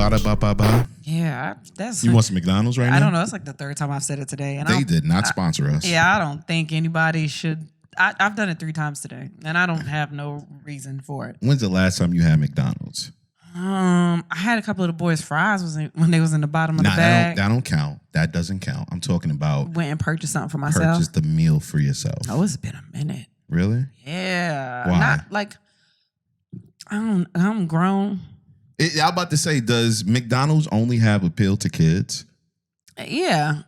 Ba-da-ba-ba-ba. Yeah, that's. You want some McDonald's right now? I don't know. It's like the third time I've said it today, and They did not sponsor us. Yeah, I don't think anybody should. I've done it 3 times today, and I don't have no reason for it. When's the last time you had McDonald's? I had a couple of the boys' fries when they was in the bottom of the bag. That don't count. That doesn't count. I'm talking about went and purchased something for myself. Purchase the meal for yourself. Oh, it's been a minute. Really? Yeah. Why? Not like I'm grown. I'm about to say, does McDonald's only have appeal to kids? Yeah.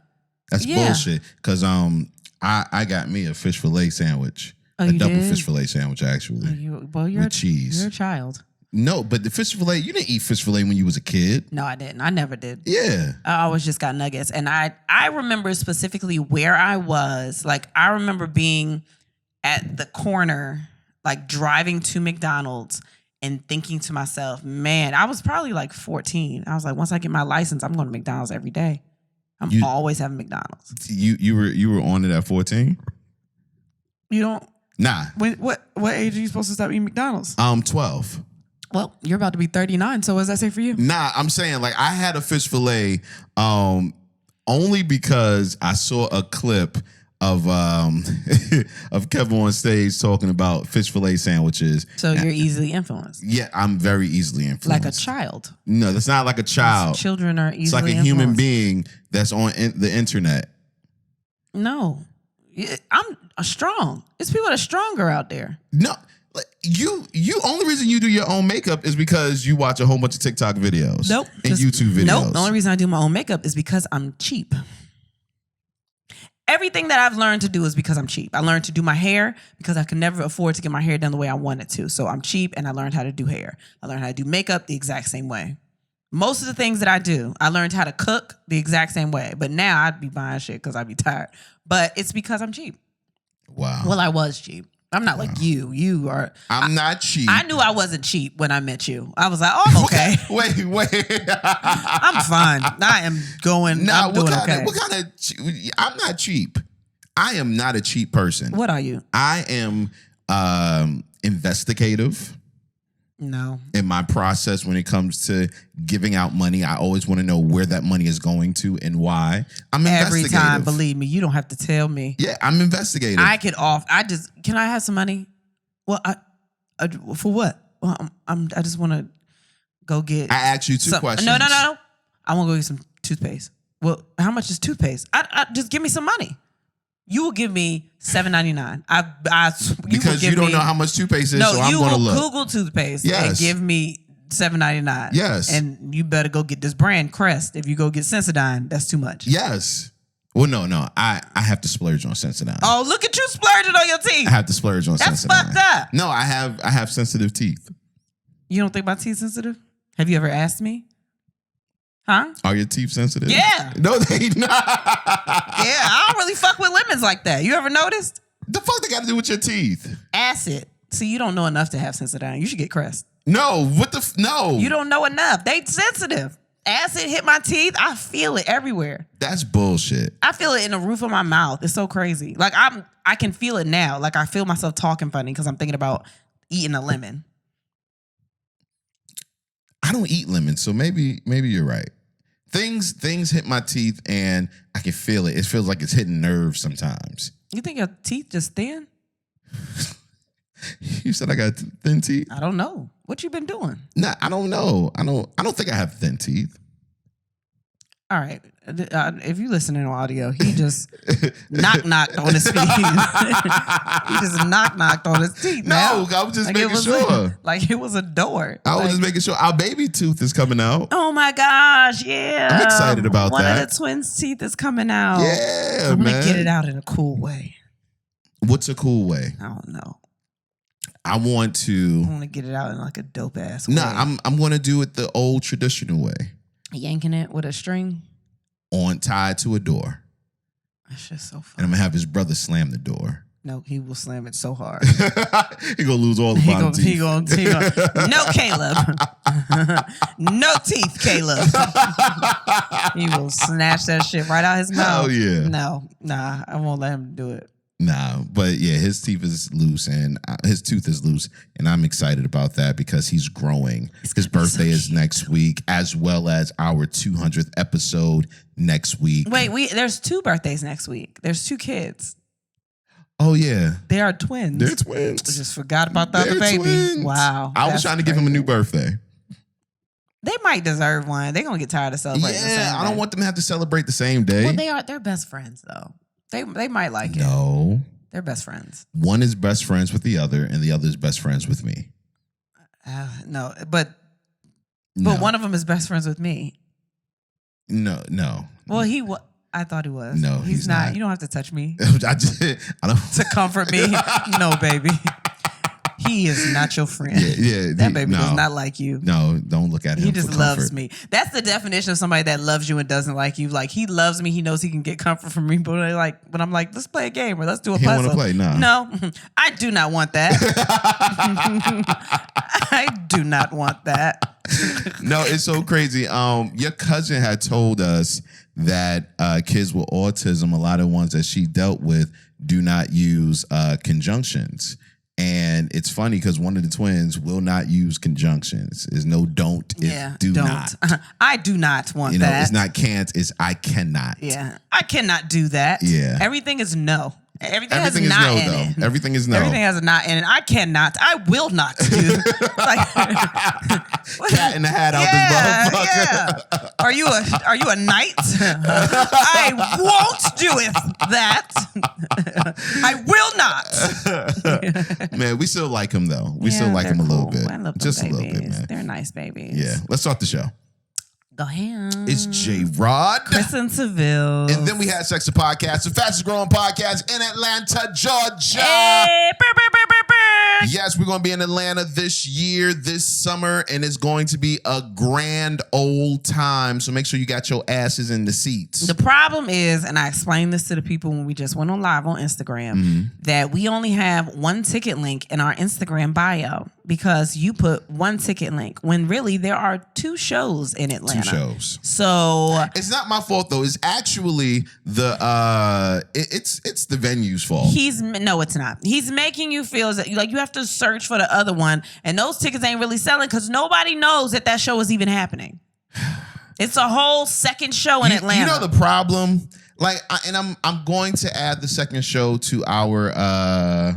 That's bullshit. Because I got me a fish fillet sandwich. Oh, a you double did? fish fillet sandwich, actually. You're with cheese. You're a child. No, but the fish fillet, you didn't eat fish fillet when you was a kid. No, I didn't. I never did. Yeah. I always just got nuggets. And I remember specifically where I was. Like, I remember being at the corner, like driving to McDonald's and thinking to myself, man, I was probably like 14. I was like, once I get my license, I'm going to McDonald's every day. I'm always having McDonald's. You were on it at 14? You don't? Nah. What age are you supposed to stop eating McDonald's? 12. Well, you're about to be 39, so what does that say for you? Nah, I'm saying like I had a fish fillet only because I saw a clip of of Kevin on stage talking about fish fillet sandwiches. So you're easily influenced. Yeah, I'm very easily influenced. Like a child. No, that's not like a child. Children are easily It's like a human being that's on the internet. No. I'm strong. It's people that are stronger out there. No. You only reason you do your own makeup is because you watch a whole bunch of TikTok videos. Nope. And YouTube videos. Nope. The only reason I do my own makeup is because I'm cheap. Everything that I've learned to do is because I'm cheap. I learned to do my hair because I could never afford to get my hair done the way I wanted to. So I'm cheap and I learned how to do hair. I learned how to do makeup the exact same way. Most of the things that I do, I learned how to cook the exact same way. But now I'd be buying shit because I'd be tired. But it's because I'm cheap. Wow. Well, I was cheap. I'm not like you. You are. I'm not cheap. I knew I wasn't cheap when I met you. I was like, oh, I'm okay. Wait. I'm fine. I am going. Nah, I'm doing okay. What kind of? I'm not cheap. I am not a cheap person. What are you? I am investigative. No. In my process when it comes to giving out money, I always want to know where that money is going to and why. I'm investigative. Every time, believe me, you don't have to tell me. Yeah, I'm investigative. Can I have some money? Well, I for what? Well, I just want to go get. I asked you two questions. No. I want to go get some toothpaste. Well, how much is toothpaste? I just give me some money. You will give me $7.99. Because you don't know how much toothpaste is, so I'm going to look. You will Google toothpaste and give me $7.99. Yes. And you better go get this brand, Crest. If you go get Sensodyne, that's too much. Yes. Well, no. I have to splurge on Sensodyne. Oh, look at you splurging on your teeth. I have to splurge on Sensodyne. That's fucked up. No, I have sensitive teeth. You don't think my teeth sensitive? Have you ever asked me? Huh? Are your teeth sensitive? Yeah. No, they not. Yeah, I don't really fuck with lemons like that. You ever noticed? The fuck they got to do with your teeth? Acid. See, you don't know enough to have Sensodyne. You should get Crest. No, no. You don't know enough. They sensitive. Acid hit my teeth. I feel it everywhere. That's bullshit. I feel it in the roof of my mouth. It's so crazy. Like I can feel it now. Like I feel myself talking funny because I'm thinking about eating a lemon. I don't eat lemons, so maybe you're right. Things hit my teeth and I can feel it. It feels like it's hitting nerves sometimes. You think your teeth just thin? You said I got thin teeth? I don't know. What you been doing? Nah, I don't know. I don't think I have thin teeth. All right. If you listening on audio, he just knocked on his feet. He just knocked on his teeth. No, I was just making sure. Like it was a door. I was just making sure. Our baby tooth is coming out. Oh my gosh, yeah. I'm excited about that. One of the twins' teeth is coming out. Yeah, I'm man. gonna get it out in a cool way. What's a cool way? I don't know. I want to get it out in like a dope ass way. Nah, I'm gonna do it the old traditional way. Yanking it with a string? Tied to a door. That's just so funny. And I'm gonna have his brother slam the door. No, he will slam it so hard. He gonna lose all the bottom teeth. He gonna, no, Caleb. No teeth, Caleb. He will snatch that shit right out his mouth. Hell yeah. No, nah, I won't let him do it. Nah, but yeah, his teeth is loose and his tooth is loose, and I'm excited about that because he's growing. His birthday is next week, as well as our 200th episode next week. Wait, there's 2 birthdays next week. There's 2 kids. Oh yeah, they are twins. They're twins. I just forgot about the other baby. Twins. Wow, I was trying to give him a new birthday. They might deserve one. They're gonna get tired of celebrating. Yeah, I don't want them to have to celebrate the same day. Well, they're best friends though. They might like it. No. They're best friends. One is best friends with the other, and the other is best friends with me. No, but one of them is best friends with me. No. Well, I thought he was. No, he's not. You don't have to touch me I don't to comfort me. No, baby. He is not your friend. Yeah, that baby does not like you. No, don't look at him. He just loves me. That's the definition of somebody that loves you and doesn't like you. Like, he loves me. He knows he can get comfort from me. But I'm like, let's play a game or let's do a puzzle. He want to play? No, I do not want that. I do not want that. No, it's so crazy. Your cousin had told us that kids with autism, a lot of ones that she dealt with, do not use conjunctions. And it's funny because one of the twins will not use conjunctions. There's no don't, it's do not. I do not want that. It's not can't, it's I cannot. Yeah. I cannot do that. Yeah. Everything is no. Everything is has not no, in though. it. Everything is no. Everything has a not in it. I cannot. I will not do. Cat in the hat out this motherfucker. Yeah. Are you a knight? I won't do it. That I will not. Man, we still like him though. We still like him a little bit. I love Just babies. a little bit, man. They're nice babies. Yeah. Let's start the show. Go ahead. It's J-Rod. Kristen Sivills. And then we had Sex the Podcast, the fastest growing podcast in Atlanta, Georgia. Hey, Yes, we're going to be in Atlanta this year, this summer, and it's going to be a grand old time. So make sure you got your asses in the seats. The problem is, and I explained this to the people when we just went on live on Instagram, that we only have one ticket link in our Instagram bio because you put one ticket link when really there are 2 shows in Atlanta. 2 shows. So it's not my fault though. It's actually the it's the venue's fault. No, it's not. He's making you feel that like you have to search for the other one, and those tickets ain't really selling because nobody knows that show is even happening. It's a whole second show in Atlanta. You know the problem, I'm going to add the second show to our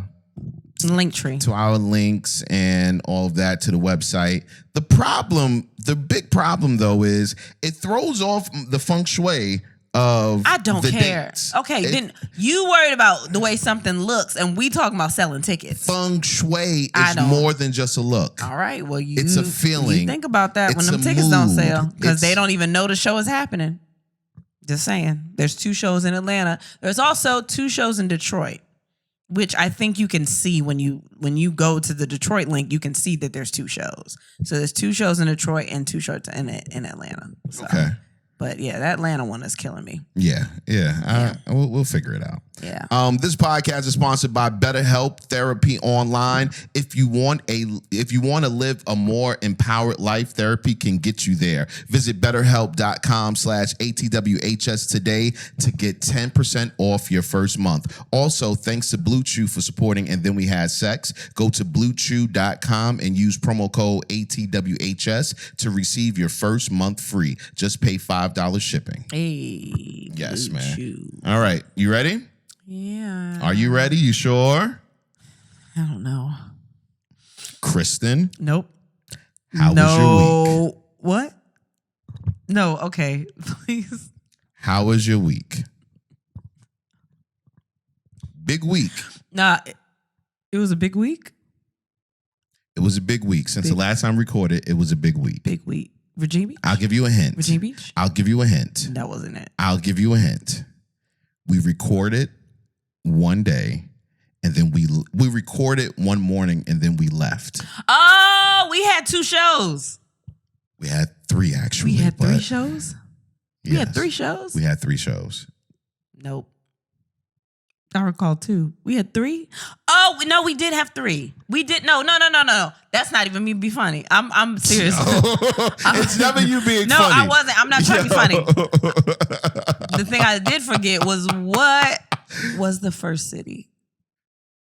link tree, to our links and all of that to the website. The big problem though is it throws off the feng shui of I don't care. Dates. Okay, then you worried about the way something looks, and we talking about selling tickets. Feng shui is more than just a look. All right, well, it's a feeling. You think about that when It's them a tickets mood. don't sell because they don't even know the show is happening. Just saying. There's 2 shows in Atlanta. There's also 2 shows in Detroit, which I think you can see when you go to the Detroit link. You can see that there's 2 shows. So there's 2 shows in Detroit and 2 shows in Atlanta. So. Okay. But yeah, that Atlanta one is killing me. Yeah. We'll figure it out. Yeah. This podcast is sponsored by BetterHelp Therapy Online. If you want to live a more empowered life, therapy can get you there. Visit BetterHelp.com/ATWHS today to get 10% off your first month. Also, thanks to Blue Chew for supporting And Then We Had Sex. Go to BlueChew.com and use promo code ATWHS to receive your first month free. Just pay $5 shipping. Hey. Yes, Blue man. Chew. All right. You ready? Yeah. Are you ready? You sure? I don't know. Kristen? Nope. How was your week? What? No, okay. Please. How was your week? Big week. Nah, it was a big week. It was a big week. Since the last time recorded, it was a big week. Big week. Virginia Beach? I'll give you a hint. Virginia Beach? I'll give you a hint. That wasn't it. I'll give you a hint. We recorded one day, and then we recorded one morning, and then we left. Oh, we had 2 shows. We had 3 actually. We had 3 shows? Yes, We had 3 shows? We had 3 shows. Nope. I recall 2. We had 3? Oh, no, we did have 3. We did. No. That's not even me be funny. I'm serious. It's never you being no, funny. I wasn't. I'm not trying to be funny. The thing I did forget was what was the first city?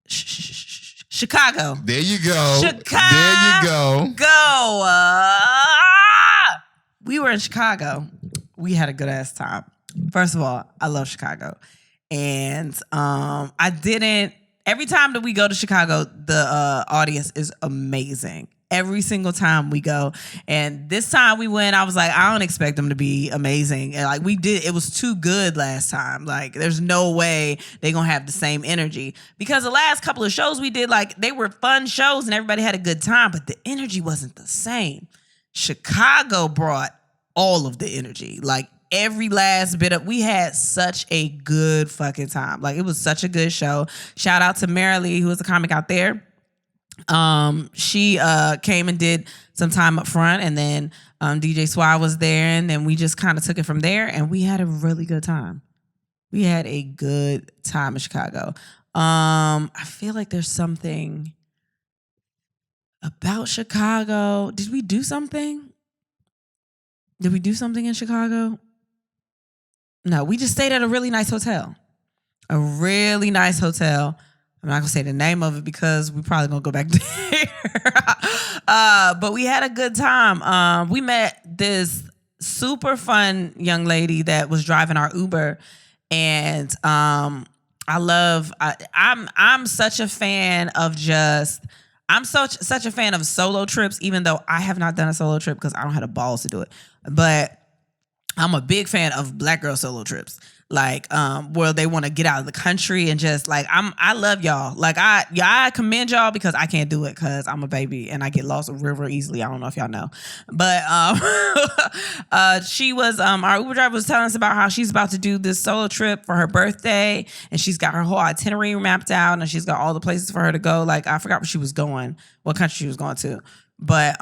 Chicago. There you go. Chicago. There you go. We were in Chicago. We had a good ass time. First of all, I love Chicago. And every time that we go to Chicago, the audience is amazing. Every single time we go. And this time we went, I was like, I don't expect them to be amazing. And like it was too good last time. Like there's no way they're going to have the same energy. Because the last couple of shows we did, like they were fun shows and everybody had a good time, but the energy wasn't the same. Chicago brought all of the energy. Like every last bit we had such a good fucking time. Like it was such a good show. Shout out to Marilee, who was a comic out there. She came and did some time up front, and then DJ Swag was there, and then we just kind of took it from there, and we had a really good time. We had a good time in Chicago. I feel like there's something about Chicago. Did we do something? Did we do something in Chicago? No, we just stayed at a really nice hotel. A really nice hotel. I'm not going to say the name of it because we're probably going to go back there. But we had a good time. We met this super fun young lady that was driving our Uber. And I'm such a fan of I'm such a fan of solo trips, even though I have not done a solo trip because I don't have the balls to do it. But I'm a big fan of Black girl solo trips. Like, where they want to get out of the country and just like, I love y'all. Like I commend y'all because I can't do it because I'm a baby and I get lost real easily. I don't know if y'all know, but, she was, our Uber driver was telling us about how she's about to do this solo trip for her birthday and she's got her whole itinerary mapped out and she's got all the places for her to go. Like, I forgot where she was going, what country she was going to, but,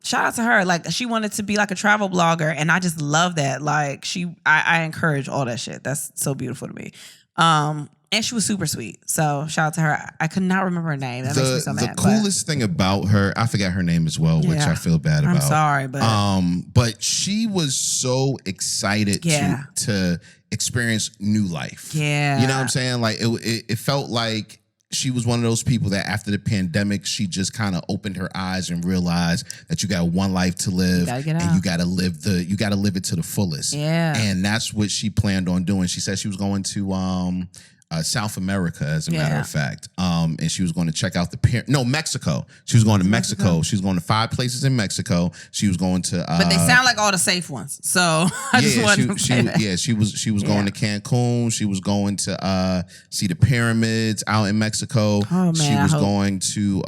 shout out to her. Like she wanted to be like a travel blogger and I just love that. Like I encourage all that shit. That's so beautiful to me. And she was super sweet. So shout out to her. I could not remember her name. That makes me so mad. The coolest thing about her, I forgot her name as well, which I feel bad about. I'm sorry, but she was so excited to experience new life. Yeah. You know what I'm saying? Like it felt like she was one of those people that after the pandemic, she just kind of opened her eyes and realized that you got one life to live and you got to live it to the fullest. Yeah. And that's what she planned on doing. She said she was going to South America, as a matter of fact. And she was going to check out Mexico. She was going to Mexico. She was going to 5 places in Mexico. She was going to but they sound like all the safe ones. So I just wanted to say that. Yeah, she was going to Cancun. She was going to see the pyramids out in Mexico. Oh man. She was going to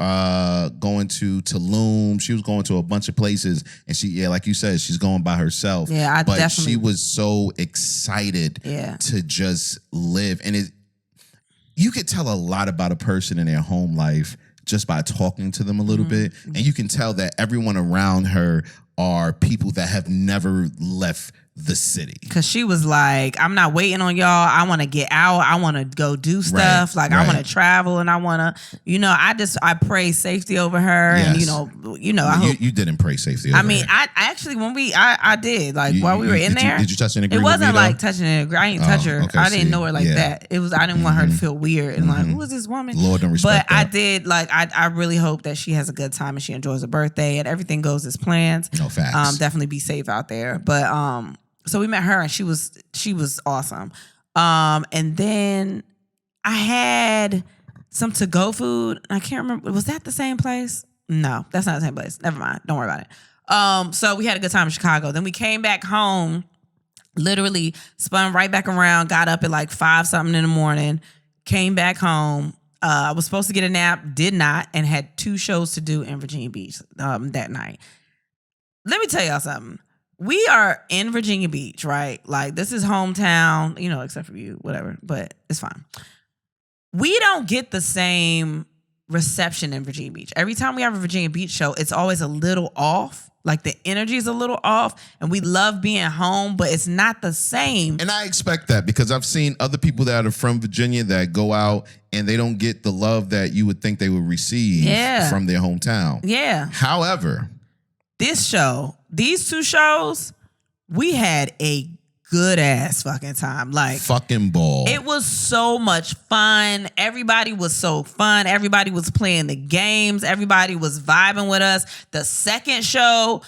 Tulum. She was going to a bunch of places. And she, like you said, she's going by herself. Yeah, but she was so excited to just live. And you could tell a lot about a person in their home life just by talking to them a little bit. And you can tell that everyone around her are people that have never left the city. Cause she was like, I'm not waiting on y'all. I want to get out. I want to go do stuff. I want to travel and I want to, I pray safety over her. Yes. And I hope you didn't pray safety over her. I mean, I actually, when I did, while we were in there. Did you touch an agreement? It wasn't like touching an agreement. I didn't touch her. Okay, I didn't know her like that. It was, I didn't want her to feel weird and like, who is this woman? Lord don't respect But that. I did, I really hope that she has a good time and she enjoys her birthday and everything goes as planned. No facts. Definitely be safe out there. But, so we met her and she was awesome. And then I had some to-go food. I can't remember. Was that the same place? No, that's not the same place. Never mind. Don't worry about it. So we had a good time in Chicago. Then we came back home, literally spun right back around, got up at like 5-something in the morning, came back home. I was supposed to get a nap, did not, and had 2 shows to do in Virginia Beach that night. Let me tell y'all something. We are in Virginia Beach, right? Like, this is hometown, except for you, whatever, but it's fine. We don't get the same reception in Virginia Beach. Every time we have a Virginia Beach show, it's always a little off. Like, the energy is a little off, and we love being home, but it's not the same. And I expect that because I've seen other people that are from Virginia that go out and they don't get the love that you would think they would receive from their hometown. Yeah. However, these 2 shows, we had a good ass fucking time. Like fucking ball. It was so much fun. Everybody was so fun. Everybody was playing the games. Everybody was vibing with us. The second show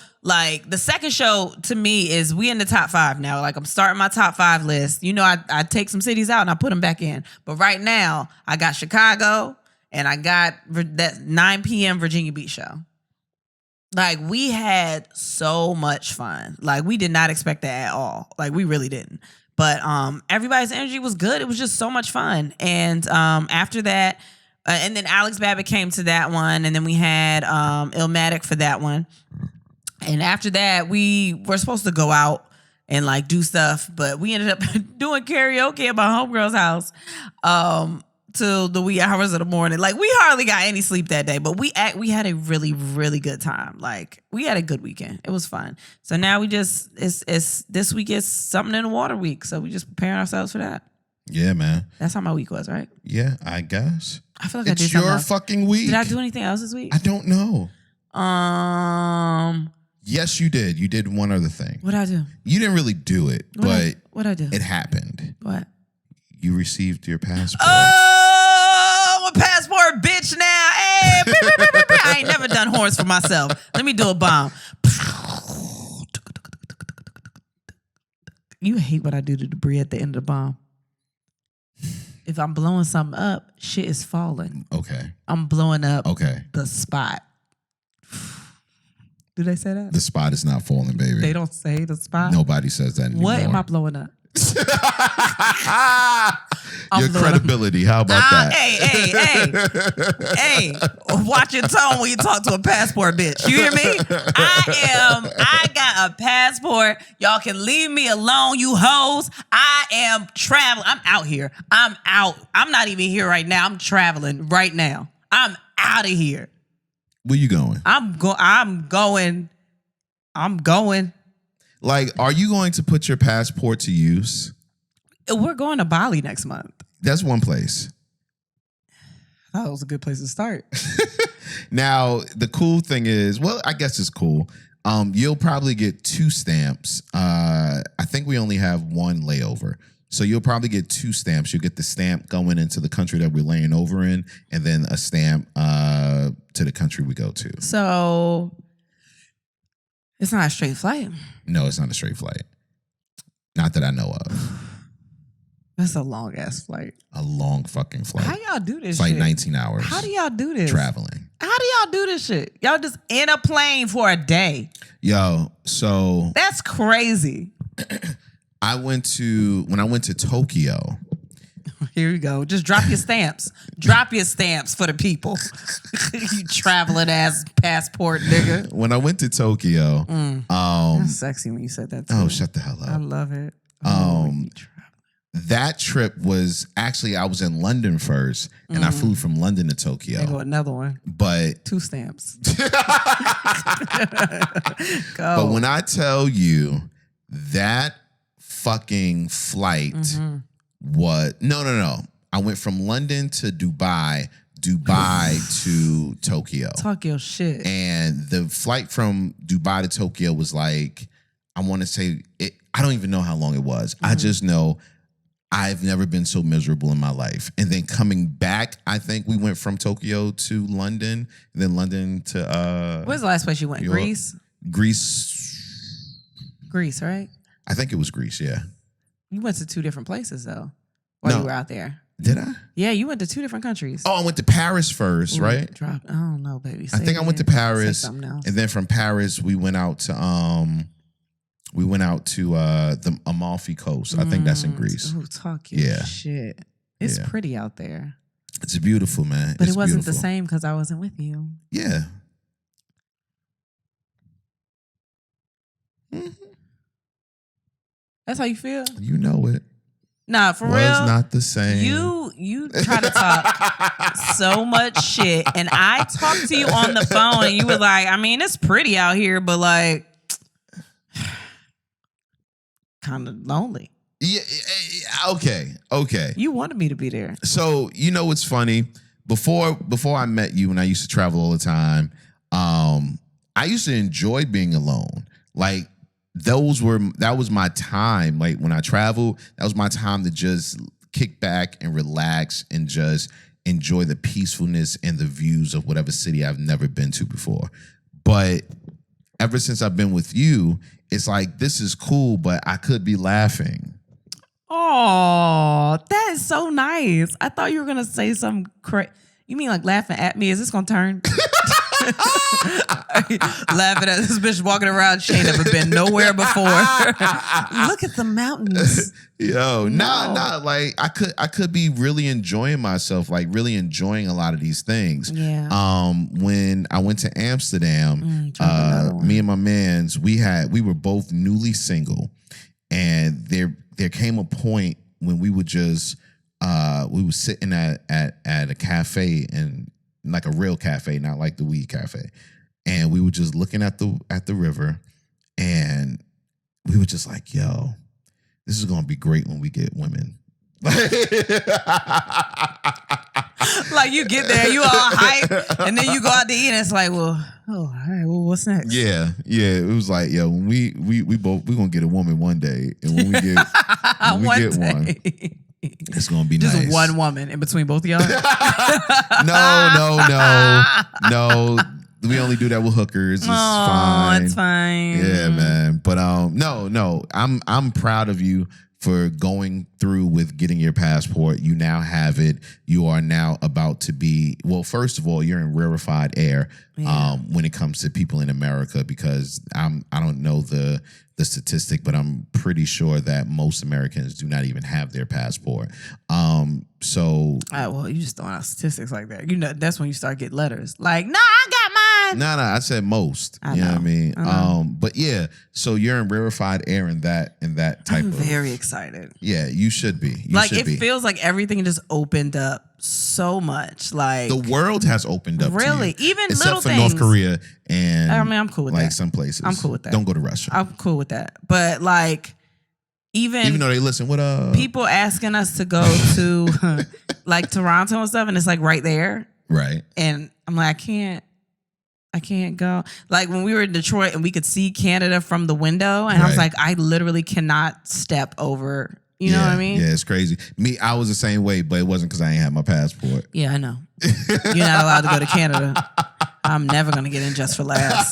to me is we in the top 5 now. Like I'm starting my top 5 list. You know, I take some cities out and I put them back in. But right now I got Chicago and I got that 9 p.m. Virginia Beach show. Like we had so much fun. Like we did not expect that at all. Like we really didn't. But everybody's energy was good. It was just so much fun. And after that, and then Alex Babbitt came to that one, and then we had Illmatic for that one. And after that, we were supposed to go out and like do stuff, but we ended up doing karaoke at my homegirl's house. Till the wee hours of the morning. Like we hardly got any sleep that day, but we had a really, really good time. Like we had a good weekend. It was fun. So now we just it's this week is something in the water week. So we just preparing ourselves for that. Yeah, man. That's how my week was, right? Yeah, I guess. I feel like I did it's something your else. fucking week. Did I do anything else this week? I don't know. Um Yes, you did. You did one other thing. What'd I do? You didn't really do it, but what'd I do? It happened. What? You received your passport. Oh, I'm a passport bitch now. Hey, I ain't never done horns for myself. Let me do a bomb. You hate what I do to debris at the end of the bomb. If I'm blowing something up, shit is falling. Okay. I'm blowing up okay. the spot. Do they say that? The spot is not falling, baby. They don't say the spot? Nobody says that anymore. What am I blowing up? Your credibility. How about that? Hey, watch your tone when you talk to a passport bitch. You hear me? I got a passport. Y'all can leave me alone, you hoes. I am traveling. I'm out here. I'm out. I'm not even here right now. I'm traveling right now. I'm out of here. Where you going? I'm going. Like, are you going to put your passport to use? We're going to Bali next month. That's one place. I thought it was a good place to start. Now, the cool thing is, well, I guess it's cool. You'll probably get 2 stamps. I think we only have 1 layover. So you'll probably get 2 stamps. You'll get the stamp going into the country that we're laying over in, and then a stamp to the country we go to. So it's not a straight flight. No, it's not a straight flight. Not that I know of. That's a long ass flight. A long fucking flight. How y'all do this it's shit? Like 19 hours. How do y'all do this? Traveling. How do y'all do this shit? Y'all just in a plane for a day. Yo, so that's crazy. when I went to Tokyo. Here we go. Just drop your stamps. Drop your stamps for the people. You traveling ass passport nigga. When I went to Tokyo, that's sexy when you said that too. Oh, shut the hell up. I love it. That trip was actually, I was in London first, and I flew from London to Tokyo. There go another one. But 2 stamps. Go. But when I tell you that fucking flight was no. I went from London to Dubai to Tokyo. Talk your shit. And the flight from Dubai to Tokyo was like, I want to say, I don't even know how long it was. I just know I've never been so miserable in my life. And then coming back, I think we went from Tokyo to London, and then London to... Where's the last place you went? Greece? Greece, right? I think it was Greece, yeah. You went to 2 different places, though, while you were out there. Did I? Yeah, you went to 2 different countries. Oh, I went to Paris first, right? I don't know, baby. I think I went to Paris, and then from Paris, we went out to... the Amalfi Coast. I think that's in Greece. Ooh, talk your shit. It's pretty out there. It's beautiful, man. But it wasn't the same because I wasn't with you. Yeah. That's how you feel? You know it. Nah, for real. Was not the same. You try to talk so much shit, and I talked to you on the phone, and you were like, I mean, it's pretty out here, but like, kind of lonely. Yeah. Okay. You wanted me to be there. So you know what's funny? Before I met you, and I used to travel all the time, I used to enjoy being alone. Like that was my time. Like when I traveled, that was my time to just kick back and relax and just enjoy the peacefulness and the views of whatever city I've never been to before. But ever since I've been with you, it's like, this is cool, but I could be laughing. Oh, that is so nice. I thought you were gonna say something crazy. You mean like laughing at me? Is this gonna turn? Laughing at this bitch walking around. She ain't never been nowhere before. Look at the mountains. Yo, nah. Like I could be really enjoying myself, like really enjoying a lot of these things. Yeah. When I went to Amsterdam, me and my mans, we were both newly single, and there came a point when we would just we were sitting at a cafe, and like a real cafe, not like the weed cafe. And we were just looking at the river, and we were just like, yo, this is gonna be great when we get women. Like you get there, you all hype, and then you go out to eat, and it's like, well, all right, well, what's next? Yeah. It was like, yo, when we gonna get a woman one day, and when we get one, it's gonna be just nice. one woman in between both of y'all. No. We only do that with hookers. It's fine. It's fine. Yeah, man. But no. I'm proud of you for going through with getting your passport. You now have it. You are now about to be, well, first of all, you're in rarefied air when it comes to people in America, because I don't know the statistic, but I'm pretty sure that most Americans do not even have their passport. Well, you just throwing out statistics like that. You know, that's when you start getting letters like, "Nah, I got mine." No, I said most. You know what I mean? But yeah, so you're in rarefied air in that type I'm very excited. Yeah, you should be. It feels like everything just opened up so much. Like the world has opened up. Really, to you, even except little for things. North Korea and I'm cool with that. Like some places, I'm cool with that. Don't go to Russia. I'm cool with that. But like, even though they listen, what up? People asking us to go to like Toronto and stuff, and it's like right there, right? And I'm like, I can't go. Like when we were in Detroit and we could see Canada from the window, and I was like, I literally cannot step over. You know what I mean? Yeah, it's crazy. I was the same way, but it wasn't because I ain't had my passport. Yeah, I know. You're not allowed to go to Canada. I'm never gonna get in just for laughs.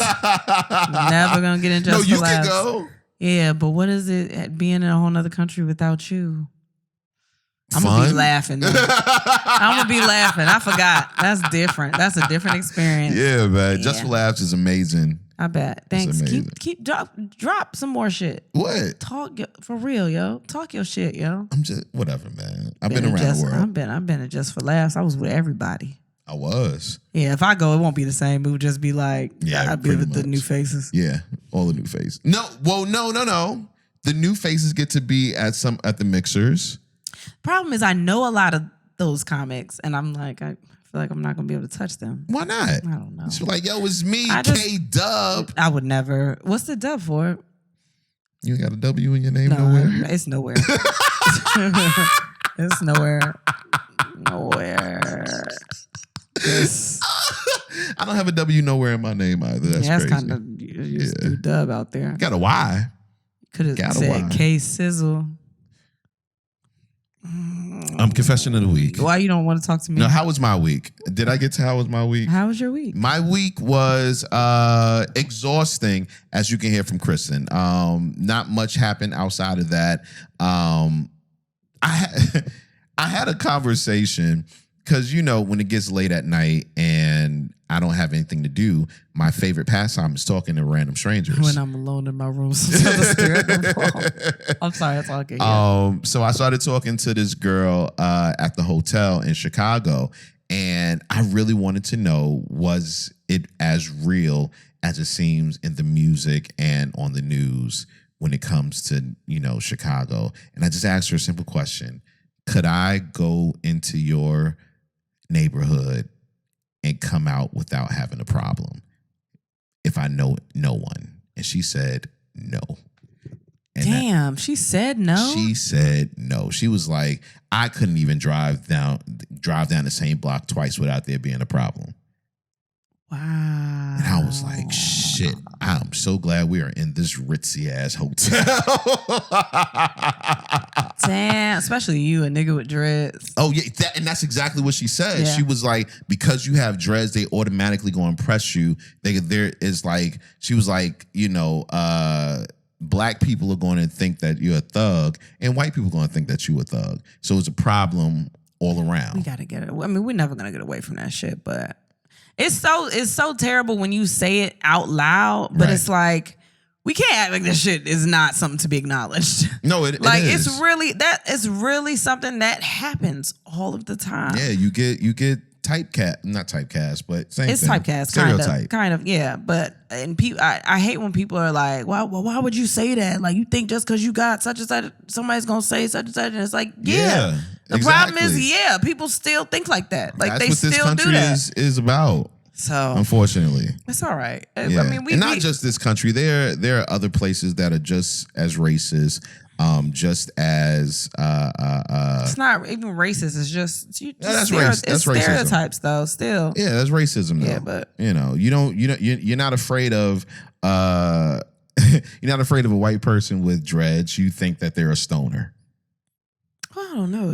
Never gonna get in just for laughs. No, you can go. Yeah, but what is it being in a whole nother country without you? I'm gonna be laughing. I'm gonna be laughing. I forgot. That's different. That's a different experience. Yeah, man. Just for laughs is amazing. I bet. Thanks. Keep drop some more shit. What? Talk for real, yo. Talk your shit, yo. I'm just whatever, man. I've been around the world. I've been at Just for Laughs. I was with everybody. I was. Yeah, if I go, it won't be the same. It would just be like, I'd be with the new faces. Yeah, all the new faces. No. The new faces get to be at the mixers. Problem is, I know a lot of those comics, and I'm like, I feel like I'm not gonna be able to touch them. Why not? I don't know. It's like, yo, it's me, K-Dub. I would never. What's the dub for? You ain't got a W in your name nowhere? It's nowhere. It's nowhere. Nowhere. I don't have a W nowhere in my name either. That's crazy. Kind of you just do dub out there. Got a Y. Could have said K Sizzle. Confession of the week. Why you don't want to talk to me? No, how was my week? Did I get to how was my week? How was your week? My week was exhausting, as you can hear from Kristen. Not much happened outside of that. I had a conversation because, when it gets late at night and I don't have anything to do, my favorite pastime is talking to random strangers. When I'm alone in my room, sometimes I stare at the wall. I'm sorry, that's all I can hear. So I started talking to this girl at the hotel in Chicago, and I really wanted to know, was it as real as it seems in the music and on the news when it comes to, Chicago? And I just asked her a simple question. Could I go into your neighborhood and come out without having a problem if I know no one? And she said no. And damn, she said no? She said no. She was like, I couldn't even drive down the same block twice without there being a problem. Wow. And I was like, shit. Shit, I'm so glad we are in this ritzy ass hotel. Damn, especially you, a nigga with dreads. Oh yeah, and that's exactly what she said. Yeah. She was like, because you have dreads, they automatically go impress you. There is like, she was like, black people are going to think that you're a thug, and white people are going to think that you're a thug. So it's a problem all around. We gotta get it. I mean, we're never gonna get away from that shit, but it's so terrible when you say it out loud. But It's like, we can't act like this shit is not something to be acknowledged. No, it is. It's really something that happens all of the time. Yeah, you get not typecast, but same it's thing. Typecast, Stereotype. kind of, yeah. But I hate when people are like, well, why would you say that? Like, you think just because you got such and such, somebody's gonna say such and such, and it's like, yeah. The problem is, people still think like that. Like, that's they what still this country do that. is about. So unfortunately, it's all right. Yeah. I mean, and not just this country. There are other places that are just as racist, just as it's not even racist. It's just that's racism. That's stereotypes, though. Still, yeah, that's racism. Though. Yeah, but you're not afraid of you're not afraid of a white person with dreads. You think that they're a stoner. Well, I don't know.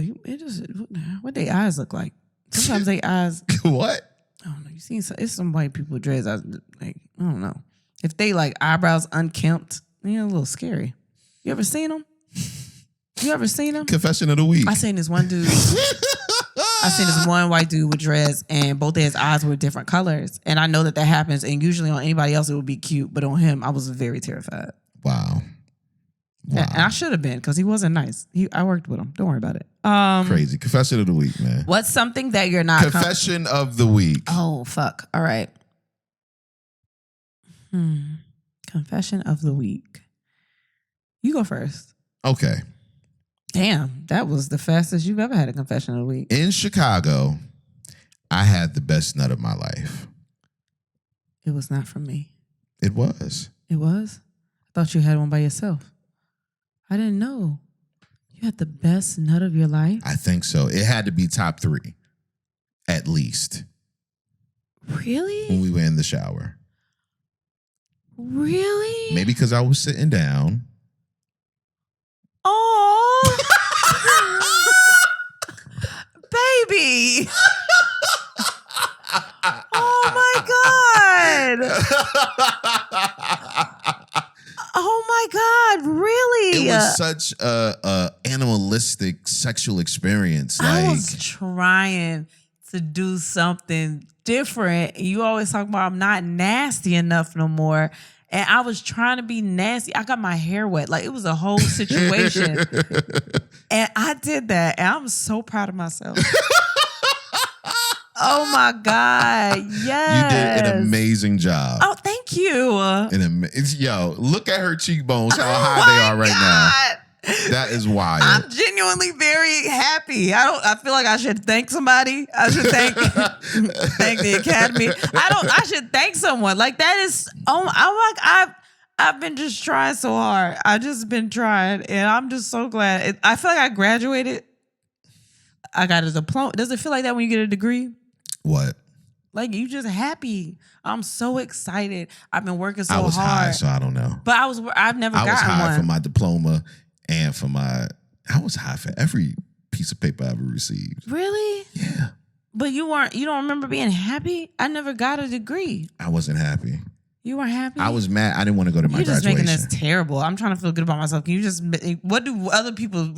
What their eyes look like? Sometimes their eyes. What? I don't know. You seen it's some white people with dreads. I don't know if they like eyebrows unkempt. A little scary. You ever seen them? Confession of the week. I seen this one dude. I seen this one white dude with dreads, and both of his eyes were different colors. And I know that happens. And usually on anybody else it would be cute, but on him I was very terrified. Wow. And I should have been, because he wasn't nice. I worked with him. Don't worry about it. Crazy. Confession of the week, man. What's something that you're not... Confession of the week. Oh, fuck. All right. Confession of the week. You go first. Okay. Damn, that was the fastest you've ever had a confession of the week. In Chicago, I had the best nut of my life. It was not from me. It was. It was? I thought you had one by yourself. I didn't know. You had the best nut of your life? I think so. It had to be top 3, at least. Really? When we were in the shower. Really? Maybe because I was sitting down. Oh, baby. Oh, my God. Oh my God, really? It was such a animalistic sexual experience. I was trying to do something different. You always talk about I'm not nasty enough no more. And I was trying to be nasty. I got my hair wet. Like, it was a whole situation. And I did that. And I'm so proud of myself. Oh my God. Yes. You did an amazing job. Oh, thank you. Yo, look at her cheekbones, how high they are right now. That is wild. I'm genuinely very happy. I feel like I should thank somebody. I should thank the Academy. I should thank someone. Like, that is I've been just trying so hard. I've just been trying, and I'm just so glad. I feel like I graduated. I got a diploma. Does it feel like that when you get a degree? What? Like, you just happy. I'm so excited. I've been working so hard. I was high, so I don't know. But I've never gotten one. I was high for my diploma and I was high for every piece of paper I ever received. Really? Yeah. But you don't remember being happy? I never got a degree. I wasn't happy. You weren't happy? I was mad. I didn't want to go to my graduation. You're just making this terrible. I'm trying to feel good about myself. Can you just... were other people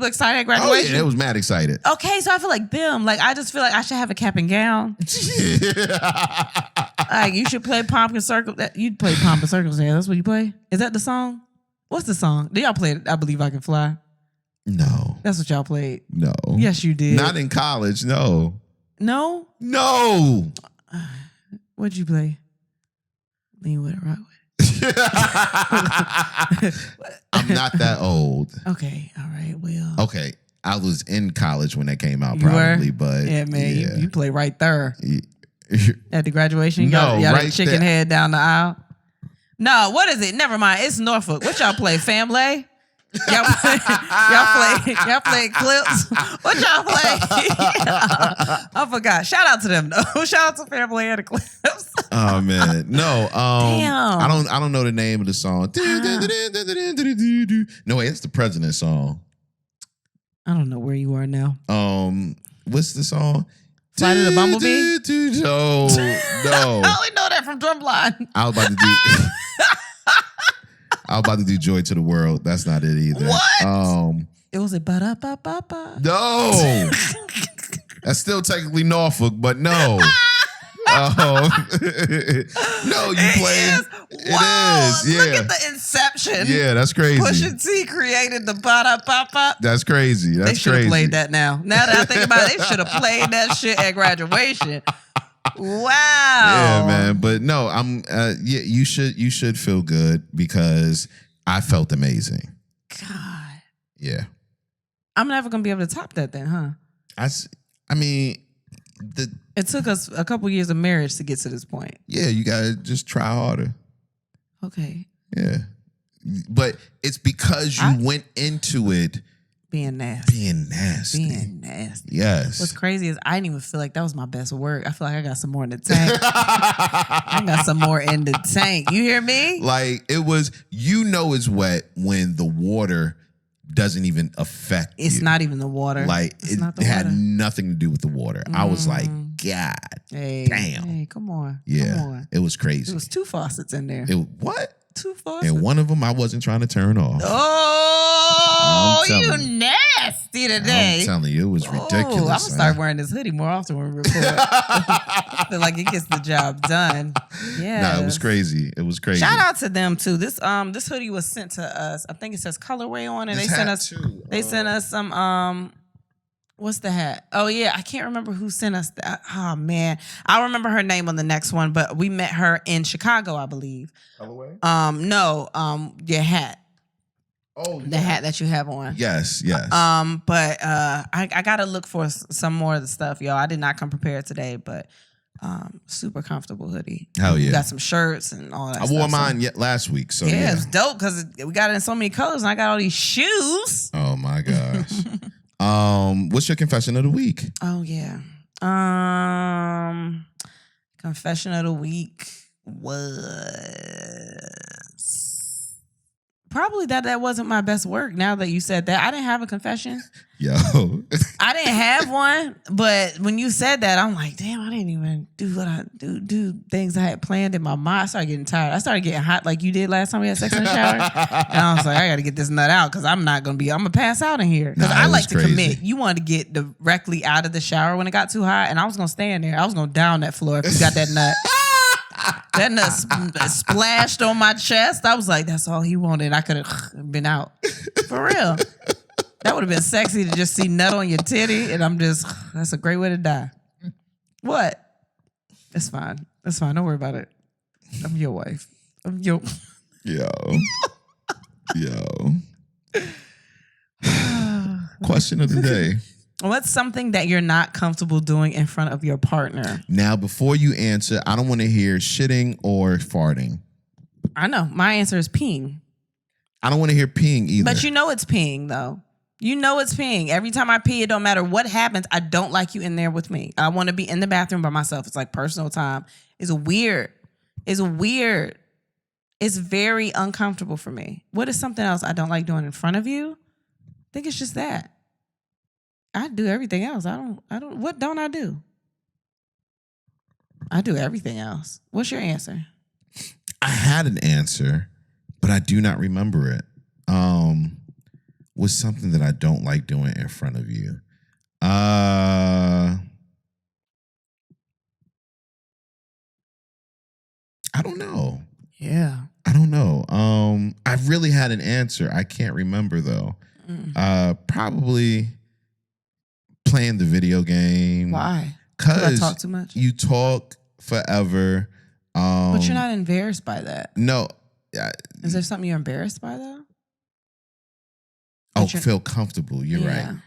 excited at graduation? Oh, yeah, they was mad excited. Okay, so I feel like them. Like, I just feel like I should have a cap and gown. Like, you should play Pomp and Circle. You'd play Pomp and Circles there. That's what you play? Is that the song? What's the song? Did y'all play it? I Believe I Can Fly? No. That's what y'all played? No. Yes, you did. Not in college, no. No? No. What'd you play? Lean with it, rock with it. I'm not that old. Okay, all right, well. Okay, I was in college when that came out, you probably, were? but yeah, man, you play right there at the graduation. You got right the chicken head down the aisle. No, what is it? Never mind. It's Norfolk. What y'all play? Family? Y'all play clips? What y'all play? I forgot. Shout out to them though. Shout out to Family and the Clips. Oh man, no. Damn. I don't know the name of the song. No, wait, it's the President song. I don't know where you are now. What's the song? Flight of the Bumblebee? No. I only know that from Drumline. I was about to do Joy to the World. That's not it either. What? It was a ba-da-ba-ba-ba. No. That's still technically Norfolk, but no. No, you played. Wow, it is. Yeah. Look at the inception. Yeah, that's crazy. Pusha T created the ba-da-ba-ba. That's crazy. That's they should have crazy. played that now. Now that I think about it, they should have played that shit at graduation. Wow. Yeah, man. But no, yeah, you should feel good because I felt amazing. God. Yeah. I'm never gonna be able to top that then, huh? I mean, it took us a couple years of marriage to get to this point. Yeah, you gotta just try harder. Okay. Yeah. But it's because you went into it being nasty. Being nasty. Yes. What's crazy is I didn't even feel like that was my best work. I feel like I got some more in the tank. I got some more in the tank. You hear me? Like it was, it's wet when the water doesn't even affect It's you. not even the water. Like it had nothing to do with the water. I was like, God damn. Hey, come on. Yeah. Come on. It was crazy. It was 2 faucets in there. What? 2 faucets. And one of them I wasn't trying to turn off. Oh, you nasty today. I'm telling you, it was ridiculous. I'm going to start wearing this hoodie more often when we record. I feel like it gets the job done. Yeah. Nah, it was crazy. It was crazy. Shout out to them too. This hoodie was sent to us. I think it says colorway on it. They sent us some what's the hat? Oh yeah, I can't remember who sent us that. Oh man. I'll remember her name on the next one, but we met her in Chicago, I believe. Colorway? Your hat. Oh, the hat that you have on. Yes. But I gotta look for some more of the stuff, y'all. I did not come prepared today, but super comfortable hoodie. Hell yeah. We got some shirts and all that. I wore mine last week, so yeah. It's dope because we got it in so many colors, and I got all these shoes. Oh my gosh. What's your confession of the week? Oh yeah. Confession of the week was probably that wasn't my best work. Now that you said that, I didn't have a confession. Yo. I didn't have one, but when you said that, I'm like, damn, I didn't even do what I do things I had planned in my mind. I started getting tired. I started getting hot like you did last time we had sex in the shower. And I was like, I got to get this nut out because I'm going to pass out in here. Because I like to commit. You wanted to get directly out of the shower when it got too hot, and I was going to stand there. I was going to down that floor if you got that nut. That nut splashed on my chest. I was like, that's all he wanted. I could have been out. For real. That would have been sexy to just see nut on your titty, and that's a great way to die. What? It's fine. That's fine. Don't worry about it. I'm your wife. Yo. Question of the day. What's something that you're not comfortable doing in front of your partner? Now, before you answer, I don't want to hear shitting or farting. I know. My answer is peeing. I don't want to hear peeing either. But you know it's peeing, though. You know it's peeing. Every time I pee, it don't matter what happens. I don't like you in there with me. I want to be in the bathroom by myself. It's like personal time. It's weird. It's very uncomfortable for me. What is something else I don't like doing in front of you? I think it's just that. I do everything else. What don't I do? I do everything else. What's your answer? I had an answer, but I do not remember it. Was something that I don't like doing in front of you. I don't know. Yeah. I don't know. I really had an answer. I can't remember though. Probably playing the video game. Why? Because I talk too much. You talk forever. But you're not embarrassed by that. No. Is there something you're embarrassed by though? Feel comfortable. You're right.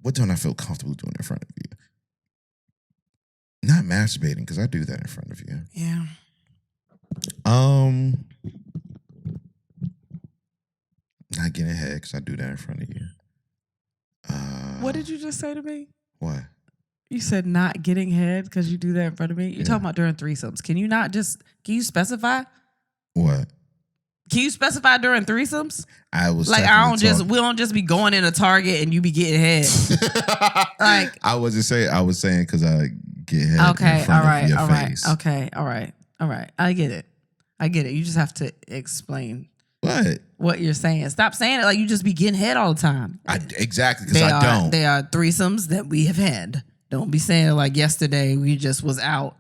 What don't I feel comfortable doing in front of you? Not masturbating, because I do that in front of you. Yeah. Not getting head, because I do that in front of you. What did you just say to me? What? You said not getting head because you do that in front of me. You're talking about during threesomes. Can you specify? What? Can you specify during threesomes? I was like, we don't just be going in a Target and you be getting head. Like, I wasn't saying. I was saying because I get head in front of your face. Okay, all right. I get it. You just have to explain what you're saying. Stop saying it like you just be getting head all the time. Exactly, because I don't. They are threesomes that we have had. Don't be saying it like yesterday we just was out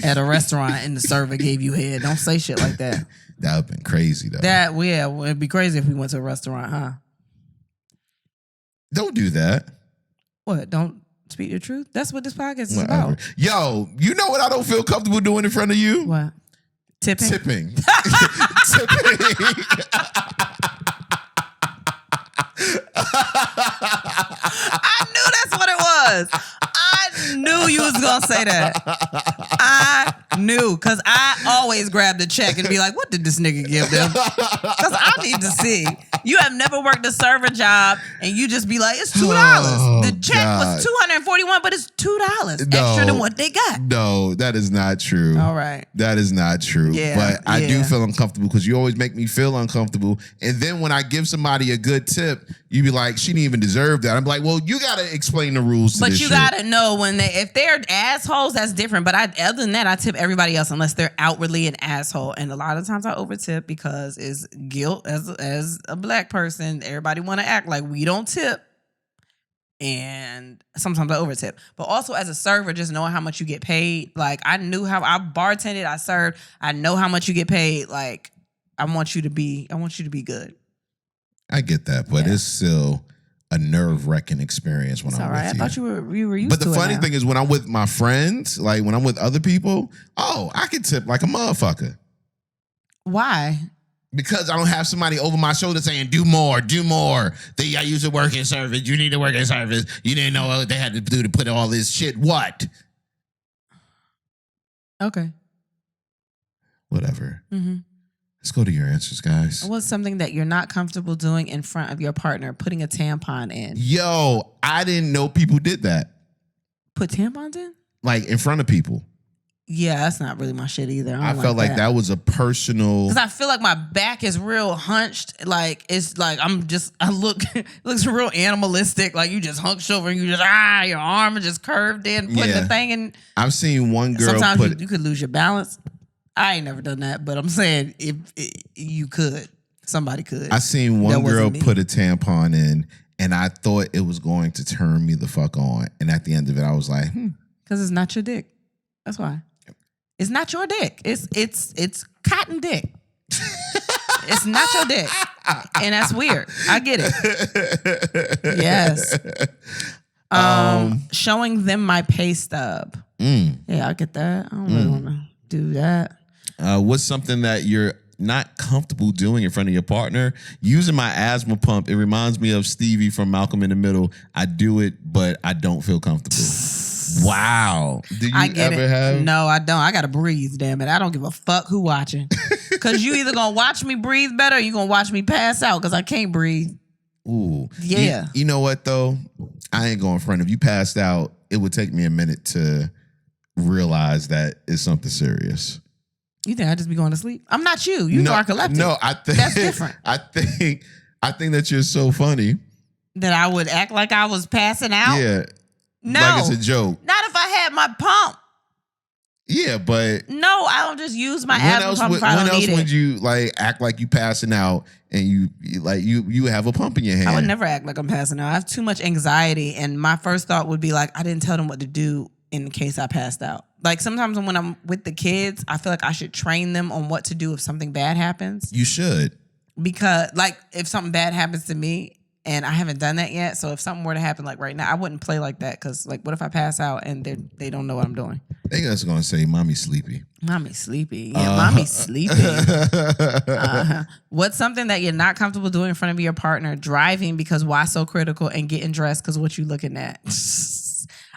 at a restaurant and the server gave you head. Don't say shit like that. That would have been crazy, though. It'd be crazy if we went to a restaurant, huh? Don't do that. What? Don't speak the truth? That's what this podcast is about. Yo, you know what I don't feel comfortable doing in front of you? What? Tipping. Tipping. I knew that's what it was. I knew you was gonna say that. I knew, because I always grab the check and be like, what did this nigga give them? Because I need to see. You have never worked a server job and you just be like, it's $2. The check was $241, but it's $2 extra than what they got. No, that is not true. All right. That is not true. Yeah, but I do feel uncomfortable because you always make me feel uncomfortable. And then when I give somebody a good tip, you be like, she didn't even deserve that. I'm like, well, you got to explain the rules to but this you shit. got to know if they're assholes, that's different. But other than that, I tip everybody else unless they're outwardly an asshole. And a lot of times I overtip because it's guilt as a black person. Everybody want to act like we don't tip. And sometimes I overtip. But also as a server, just knowing how much you get paid. Like, I knew how I bartended, I served. I know how much you get paid. Like, I want you to be good. I get that, but it's still a nerve-wracking experience when I'm with you. I thought you were used to it. But the funny now. thing is, when I'm with my friends, like when I'm with other people, I can tip like a motherfucker. Why? Because I don't have somebody over my shoulder saying, do more. I used to work in service. You need to work in service. You didn't know what they had to do to put all this shit. What? Okay. Whatever. Mm-hmm. Let's go to your answers, guys. What's something that you're not comfortable doing in front of your partner, putting a tampon in? Yo, I didn't know people did that. Put tampons in? Like in front of people. Yeah, that's not really my shit either. I felt like that was a personal. Because I feel like my back is real hunched. Like, it's like it looks real animalistic. Like you just hunched over and you just, your arm is just curved in, putting the thing in. I've seen one girl Sometimes you could lose your balance. I ain't never done that, but I'm saying if you could, somebody could. I seen one girl put a tampon in, and I thought it was going to turn me the fuck on. And at the end of it, I was like, because it's not your dick. That's why. It's not your dick. It's cotton dick. It's not your dick, and that's weird. I get it. Yes. Showing them my pay stub. Yeah, I get that. I don't really want to do that. What's something that you're not comfortable doing in front of your partner? Using my asthma pump. It reminds me of Stevie from Malcolm in the Middle. I do it, but I don't feel comfortable. Wow. Do you ever have? No, I don't. I got to breathe, damn it. I don't give a fuck who watching. Because you either going to watch me breathe better or you going to watch me pass out because I can't breathe. Ooh. Yeah. You know what, though? I ain't going in front. If you passed out, it would take me a minute to realize that it's something serious. You think I just be going to sleep? I'm not you. You narcoleptic. No, I think that's different. I think that you're so funny that I would act like I was passing out. Yeah, no, like it's a joke. Not if I had my pump. Yeah, but no, I don't just use my asthma pump if I don't need it. When else would you like act like you passing out and you have a pump in your hand? I would never act like I'm passing out. I have too much anxiety, and my first thought would be like, I didn't tell them what to do in case I passed out. Like sometimes when I'm with the kids, I feel like I should train them on what to do if something bad happens. You should. Because like if something bad happens to me and I haven't done that yet, so if something were to happen like right now, I wouldn't play like that because like what if I pass out and they don't know what I'm doing? They just gonna say, "Mommy's sleepy." Mommy's sleepy. Yeah, mommy's sleepy. What's something that you're not comfortable doing in front of your partner? Driving because why so critical, and getting dressed because what you looking at.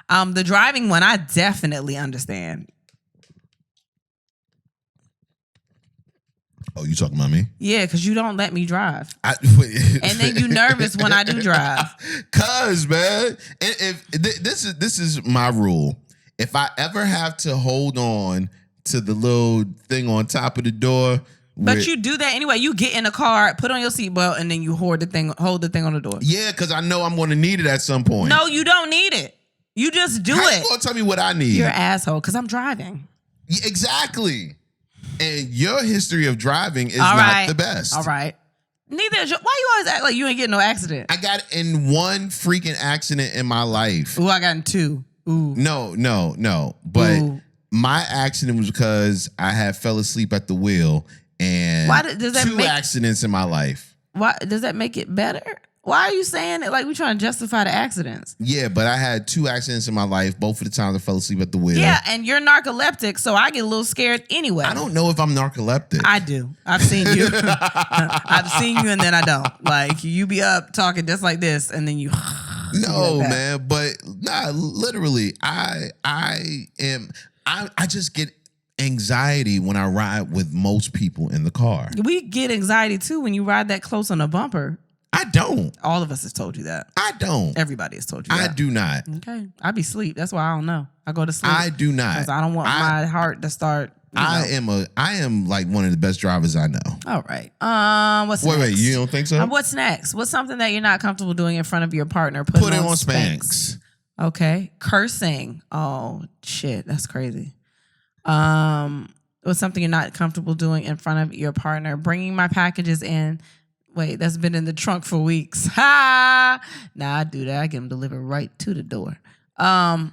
The driving one, I definitely understand. Oh, you talking about me? Yeah, because you don't let me drive. And then you nervous when I do drive. Cause, man, if this is my rule. If I ever have to hold on to the little thing on top of the door, but you do that anyway. You get in the car, put on your seatbelt, and then you hold the thing on the door. Yeah, because I know I'm going to need it at some point. No, you don't need it. You just do How it. you going to tell me what I need? You're an asshole because I'm driving. Yeah, exactly. And your history of driving is not the best. All right. Neither is why you always act like you ain't getting no accident? I got in one freaking accident in my life. Ooh, I got in 2. Ooh. No. But my accident was because I had fell asleep at the wheel and does that 2 accidents in my life. Why does that make it better? Why are you saying it like we trying to justify the accidents? Yeah, but I had 2 accidents in my life. Both of the times I fell asleep at the wheel. Yeah, and you're narcoleptic, so I get a little scared anday. I don't know if I'm narcoleptic. I do. I've seen you. I've seen you, and then I don't. Like you be up talking just like this, and then you. No, man, but literally, I just get anxiety when I ride with most people in the car. We get anxiety too when you ride that close on a bumper. I don't. All of us has told you that. I don't. Everybody has told you that. I do not. Okay. I be asleep. That's why I don't know. I go to sleep. I do not. Because I don't want my heart to start. I am like one of the best drivers I know. All right. What's next? Wait, you don't think so? What's next? What's something that you're not comfortable doing in front of your partner? Put it on Spanx. Okay. Cursing. Oh shit, that's crazy. What's something you're not comfortable doing in front of your partner? Bringing my packages in. Wait, that's been in the trunk for weeks. Ha! Nah, I do that. I get them delivered right to the door. A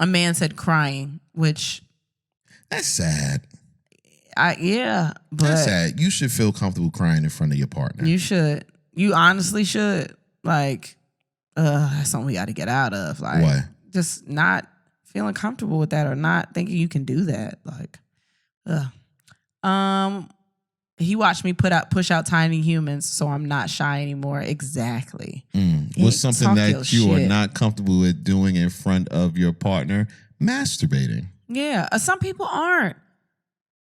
man said crying, which that's sad. But that's sad. You should feel comfortable crying in front of your partner. You should. You honestly should. Like, that's something we got to get out of. Like, what? Just not feeling comfortable with that or not thinking you can do that. Like, he watched me push out tiny humans, so I'm not shy anymore. Exactly. What's something that you are not comfortable with doing in front of your partner? Masturbating. Yeah. Some people aren't.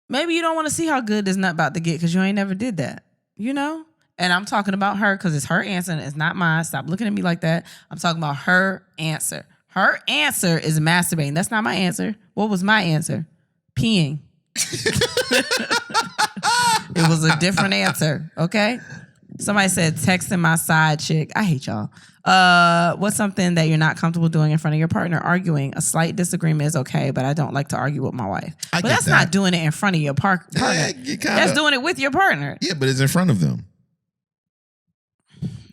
Maybe you don't want to see how good this nut about to get because you ain't never did that. You know? And I'm talking about her because it's her answer and it's not mine. Stop looking at me like that. I'm talking about her answer. Her answer is masturbating. That's not my answer. What was my answer? Peeing. It was a different answer, okay? Somebody said texting my side chick. I hate y'all. What's something that you're not comfortable doing in front of your partner? Arguing. A slight disagreement is okay, but I don't like to argue with my wife. But that's not doing it in front of your partner. That's doing it with your partner. Yeah, but it's in front of them.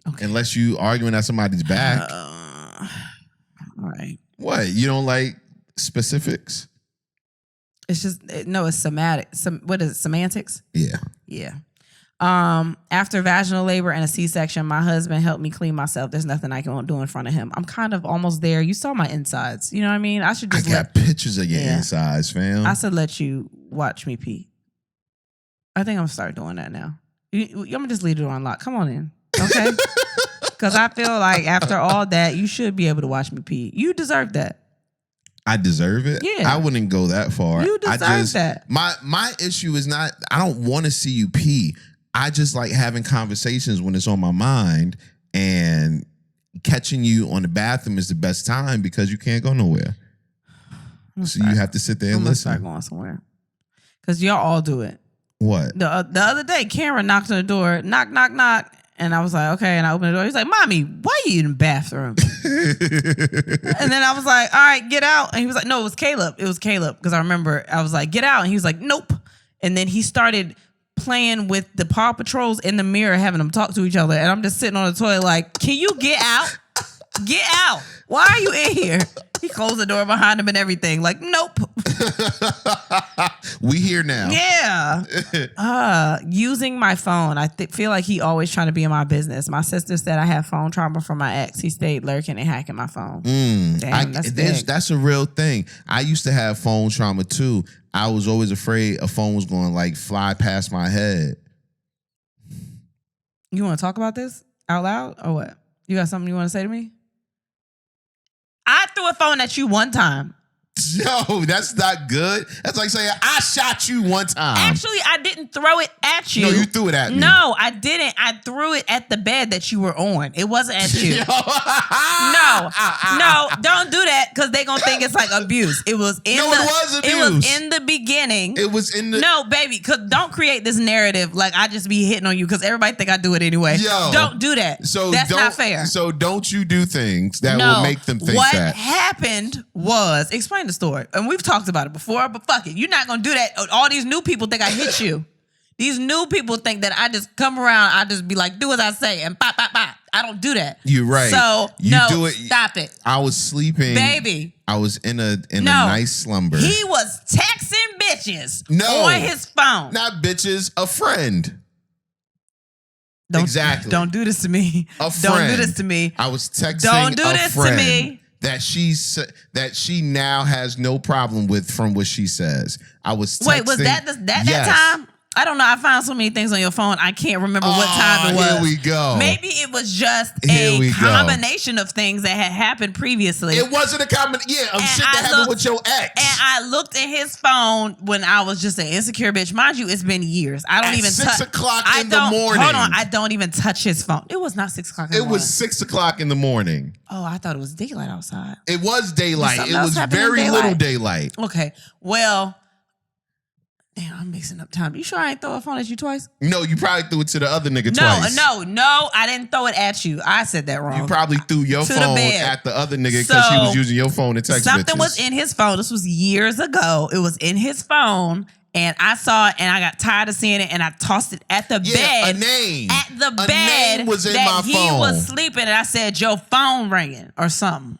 Okay. Unless you arguing at somebody's back. All right. What? You don't like specifics? It's just it's somatic. What is it? Semantics? Yeah. After vaginal labor and a C-section, my husband helped me clean myself. There's nothing I can do in front of him. I'm kind of almost there. You saw my insides. You know what I mean? I got pictures of your insides, fam. I should let you watch me pee. I think I'm gonna start doing that now. I'm gonna just leave it on lock. Come on in, okay? Because I feel like after all that, you should be able to watch me pee. You deserve that. I deserve it. Yeah. I wouldn't go that far. You deserve that. My issue is not, I don't want to see you pee. I just like having conversations when it's on my mind, and catching you on the bathroom is the best time because you can't go nowhere. So you have to sit there and listen. Start going somewhere. Because y'all all do it. What? The other day, Karen knocked on the door, knock, knock, knock. And I was like, okay. And I opened the door. He's like, Mommy, why are you in the bathroom? And then I was like, all right, get out. And he was like, no, it was Caleb. It was Caleb. Because I remember I was like, get out. And he was like, nope. And then he started playing with the Paw Patrols in the mirror, having them talk to each other. And I'm just sitting on the toilet like, can you get out? Get out. Why are you in here? He closed the door behind him and everything. Like, nope. We here now. Yeah. Using my phone. I feel like he always trying to be in my business. My sister said I have phone trauma from my ex. He stayed lurking and hacking my phone. Damn, that's a real thing. I used to have phone trauma too. I was always afraid a phone was going to like fly past my head. You want to talk about this out loud or what? You got something you want to say to me? I threw a phone at you one time. Yo, that's not good. That's like saying, I shot you one time. Actually, I didn't throw it at you. No, you threw it at me. No, I didn't. I threw it at the bed that you were on. It wasn't at you. No, don't do that because they're going to think it's like abuse. It was in it was abuse. It was in the beginning. It was in the... No, baby, because don't create this narrative like I just be hitting on you because everybody think I do it anyway. Yo, don't do that. So that's not fair. So don't you do things that will make them think what that. What happened was, explain the story. And we've talked about it before, but fuck it. You're not going to do that. All these new people think I hit you. These new people think that I just come around, I just be like, do as I say, and pop, pop, pop. I don't do that. You're right. So, do it. Stop it. I was sleeping. Baby. I was in a nice slumber. He was texting bitches on his phone. Not bitches, a friend. Exactly. Don't do this to me. A friend. Don't do this to me. I was texting Don't do this friend to me. that she now has no problem with from what she says. I was texting. Wait, was that time? I don't know. I found so many things on your phone. I can't remember what time it was. Here we go. Maybe it was just a combination of things that had happened previously. It wasn't a combination. Yeah, of shit that happened with your ex. And I looked at his phone when I was just an insecure bitch. Mind you, it's been years. I don't even touch. 6 o'clock in the morning. Hold on. I don't even touch his phone. It was not 6 o'clock in the morning. It was 6 o'clock in the morning. Oh, I thought it was daylight outside. It was daylight. It was very little daylight. Okay. Well, damn, I'm mixing up time. You sure I ain't throw a phone at you twice? No, you probably threw it to the other nigga twice. No, I didn't throw it at you. I said that wrong. You probably threw your phone at the other nigga because he was using your phone to text something bitches. was in his phone. This was years ago. It was in his phone, and I saw it, and I got tired of seeing it, and I tossed it at the bed. A name. At the bed name was in that my he phone. was sleeping, and I said, your phone ringing or something.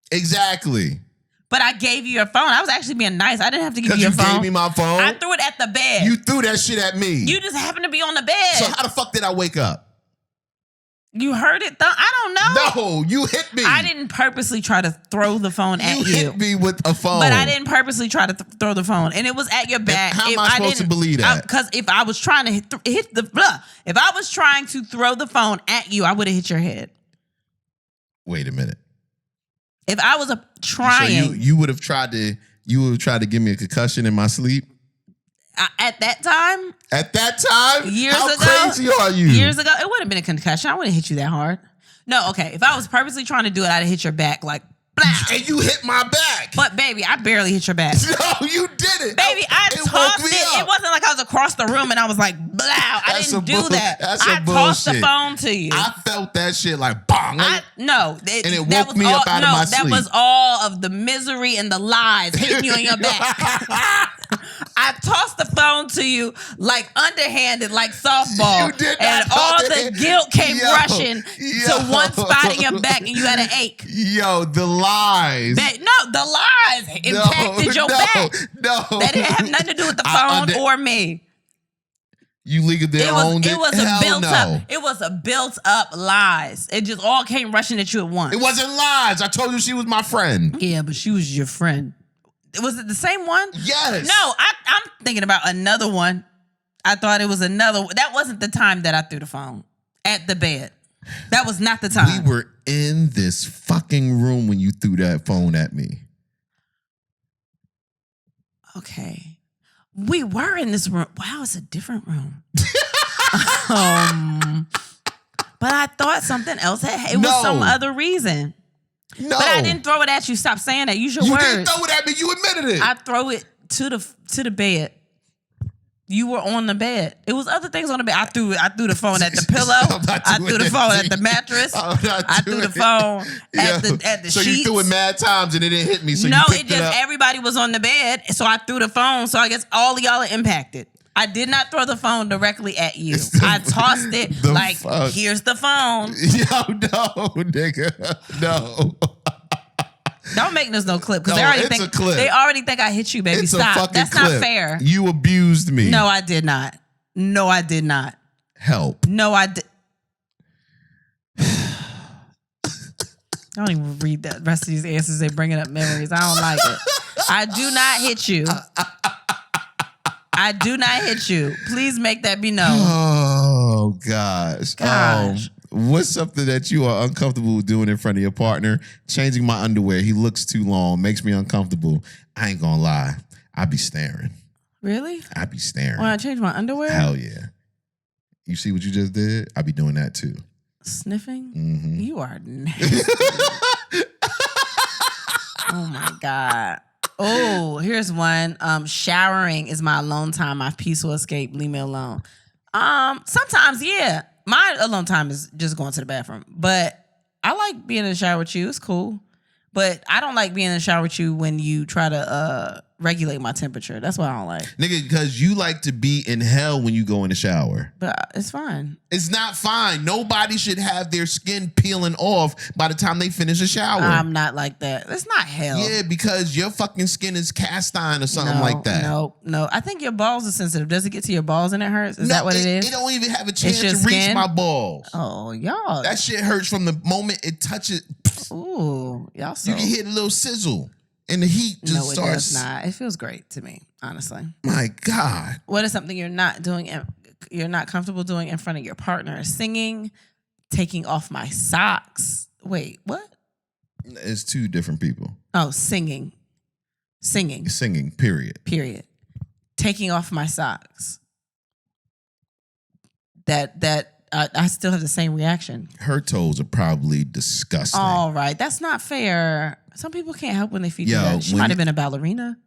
Exactly. But I gave you your phone. I was actually being nice. I didn't have to give you your phone. Because you gave me my phone? I threw it at the bed. You threw that shit at me. You just happened to be on the bed. So how the fuck did I wake up? You heard it? I don't know. No, you hit me. I didn't purposely try to throw the phone at you. You hit me with a phone. But I didn't purposely try to throw the phone. And it was at your back. How am I supposed to believe that? Because if I was trying to if I was trying to throw the phone at you, I would have hit your head. Wait a minute. If I was trying, so you would have tried to give me a concussion in my sleep. At that time? At that time? Years ago? How crazy are you? Years ago, it would have been a concussion. I wouldn't hit you that hard. No, okay. If I was purposely trying to do it, I'd have hit your back like, blah. And you hit my back. But baby, I barely hit your back. No, you didn't. Baby, I tossed it. It wasn't like I was across the room and I was like, blah. I didn't do that. I tossed the phone to you. I felt that shit like bong. And it woke me up out of my sleep. That was all of the misery and the lies hitting you in your back. I tossed the phone to you like underhanded, like softball. You did and all the guilt came rushing to one spot in your back and you had an ache. Yo, the lies. No, the lies impacted your back. No. That didn't have nothing to do with the phone or me. You legally owned it? It was a built up. It was a built up lies. It just all came rushing at you at once. It wasn't lies. I told you she was my friend. Yeah, but she was your friend. Was it the same one? Yes. No, I'm thinking about another one. I thought it was another. That wasn't the time that I threw the phone at the bed. That was not the time. We were in this fucking room when you threw that phone at me. Okay. We were in this room. Wow, it's a different room. But I thought something else. It was some other reason. No. But I didn't throw it at you. Stop saying that. Use your words. You didn't throw it at me. You admitted it. I throw it to the bed. You were on the bed. It was other things on the bed. I threw the phone at the pillow. I threw the phone at the mattress. I threw the phone at the so sheets. You threw it mad times and it didn't hit me. So no, you picked it just up. everybody was on the bed. So I threw the phone. So I guess all of y'all are impacted. I did not throw the phone directly at you. I tossed it like, here's the phone. Yo, no, nigga. No. Don't make this no clip because they already think I hit you, baby. Stop. That's clip. Not fair. You abused me. No, I did not. No, I did not. Help. No, I did. Don't even read the rest of these answers. They're bringing up memories. I don't like it. I do not hit you. I do not hit you. Please make that be known. Oh, gosh. What's something that you are uncomfortable doing in front of your partner? Changing my underwear. He looks too long. Makes me uncomfortable. I ain't gonna lie. I be staring. Really? I be staring. When I change my underwear? Hell yeah. You see what you just did? I be doing that too. Sniffing? Mm-hmm. You are nasty. Oh my God. Oh, here's one. Showering is my alone time, my peaceful escape. Leave me alone. Sometimes, yeah. My alone time is just going to the bathroom. But I like being in the shower with you. It's cool. But I don't like being in the shower with you when you try to regulate my temperature. That's what I don't like. Nigga, because you like to be in hell when you go in the shower. But it's fine. It's not fine. Nobody should have their skin peeling off by the time they finish a shower. I'm not like that. It's not hell. Yeah, because your fucking skin is cast iron or something like that. No. I think your balls are sensitive. Does it get to your balls and it hurts? Is that what it is? It don't even have a chance to skin? reach my balls. Oh, y'all. That shit hurts from the moment it touches. Ooh, y'all so... You can hear the little sizzle and the heat just starts. No, it does not. It feels great to me, honestly. My God. What is something you're not comfortable doing in front of your partner? Singing, taking off my socks. Wait, what? It's two different people. Oh, singing. Singing, period. Taking off my socks. That I still have the same reaction. Her toes are probably disgusting. All right, that's not fair. Some people can't help when they feed that. She might have been a ballerina.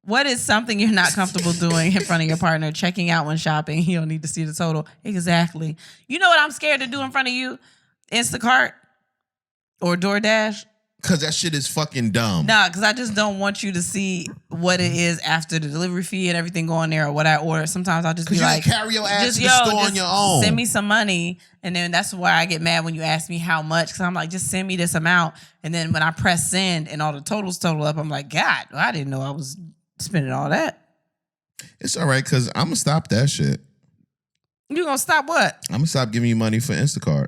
What is something you're not comfortable doing in front of your partner? Checking out when shopping. You don't need to see the total. Exactly. You know what I'm scared to do in front of you? Instacart or DoorDash. Because that shit is fucking dumb. Nah, because I just don't want you to see what it is after the delivery fee and everything going there or what I order. Sometimes I'll just be like, carry your ass to the store on your own. Send me some money. And then that's why I get mad when you ask me how much. Because I'm like, just send me this amount. And then when I press send and all the totals total up, I'm like, God, I didn't know I was spending all that. It's all right because I'm going to stop that shit. You going to stop what? I'm going to stop giving you money for Instacart.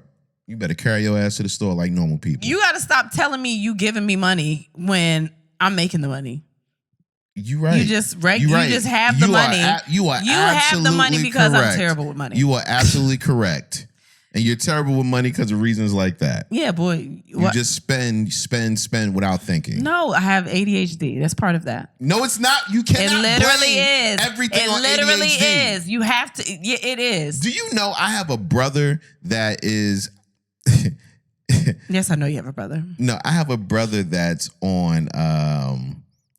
You better carry your ass to the store like normal people. You got to stop telling me you giving me money when I'm making the money. You right. You just have the money. You have the money because correct. I'm terrible with money. You are absolutely correct. And you're terrible with money because of reasons like that. Yeah, boy. You just spend without thinking. No, I have ADHD. That's part of that. No, it's not. You cannot blame everything on ADHD. It literally is. You have to. Yeah, it is. Do you know I have a brother that is... Yes, I know you have a brother. No, I have a brother that's on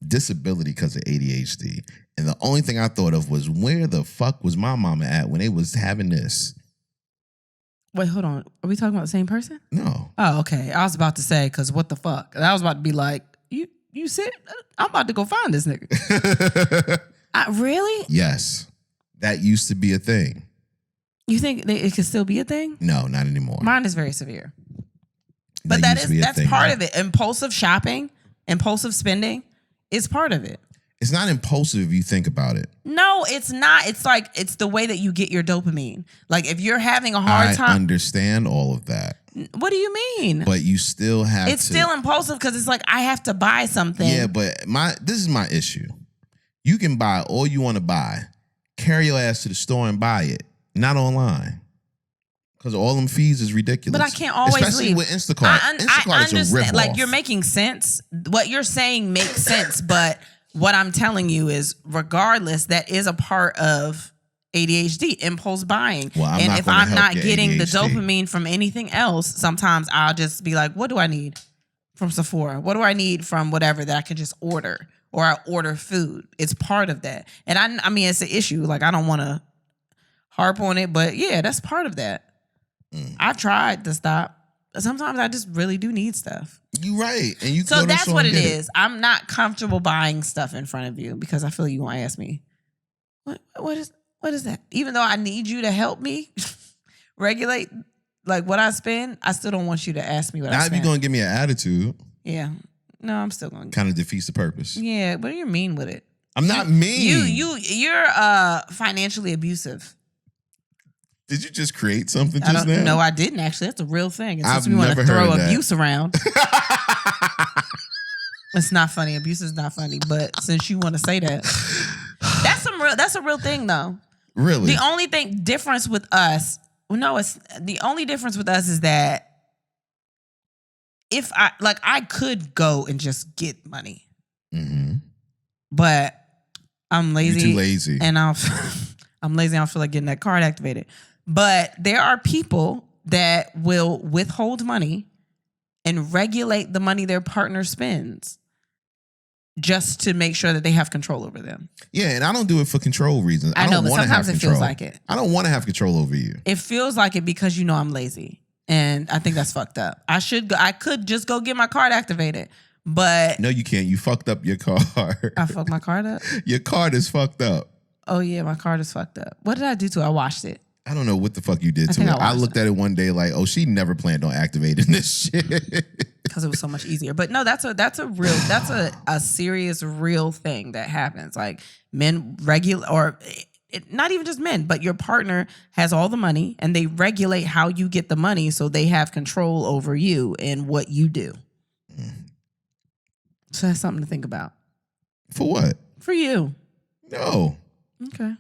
disability because of ADHD. And the only thing I thought of was, where the fuck was my mama at when they was having this? Wait, hold on. Are we talking about the same person? No. Oh, okay. I was about to say, because what the fuck? I was about to be like, you sit? I'm about to go find this nigga. Really? Yes. That used to be a thing. You think it could still be a thing? No, not anymore. Mine is very severe. But that's part of it. Impulsive shopping, impulsive spending is part of it. It's not impulsive if you think about it. No, it's not. It's like, it's the way that you get your dopamine. Like if you're having a hard time. I understand all of that. What do you mean? But you still have It's still impulsive because it's like, I have to buy something. Yeah, but this is my issue. You can buy all you want to buy. Carry your ass to the store and buy it. Not online. Because all them fees is ridiculous. But I can't always Especially leave. with Instacart. I understand. Is a rip-off. Like, you're making sense. What you're saying makes sense. But what I'm telling you is, regardless, that is a part of ADHD, impulse buying. Well, and if I'm not getting the dopamine from anything else, sometimes I'll just be like, what do I need from Sephora? What do I need from whatever that I can just order? Or I order food. It's part of that. And I mean, it's an issue. Like, I don't want to harp on it, but yeah, that's part of that. I've tried to stop. Sometimes I just really do need stuff. You right. And you so that's what it is. I'm not comfortable buying stuff in front of you because I feel like you want to ask me, what is that? Even though I need you to help me regulate like what I spend, I still don't want you to ask me what I spend. Now if you're going to give me an attitude. Yeah. No, I'm still going to. Kind of defeats the purpose. Yeah, but you're mean with it. I'm not mean. You're financially abusive. Did you just create something just now? No, I didn't actually. That's a real thing. And since I've we want never to throw heard that. abuse around. It's not funny. Abuse is not funny. But since you want to say that, that's a real thing though. Really? The only difference with us no, it's the only difference with us is that if I could go and just get money, but I'm lazy. You're too lazy, and I'm lazy. I don't feel like getting that card activated. But there are people that will withhold money and regulate the money their partner spends just to make sure that they have control over them. Yeah, and I don't do it for control reasons. I know, but sometimes it feels like it. I don't want to have control over you. It feels like it because I'm lazy. And I think that's fucked up. I could just go get my card activated. But no, you can't. You fucked up your card. I fucked my card up? Your card is fucked up. Oh, yeah, my card is fucked up. What did I do to it? I washed it. I don't know what the fuck you did to it. I looked at it one day like, oh, she never planned on activating this shit. Because it was so much easier. But no, that's a serious real thing that happens. Like men not even just men, but your partner has all the money and they regulate how you get the money so they have control over you and what you do. So that's something to think about. For what? For you. No. Okay.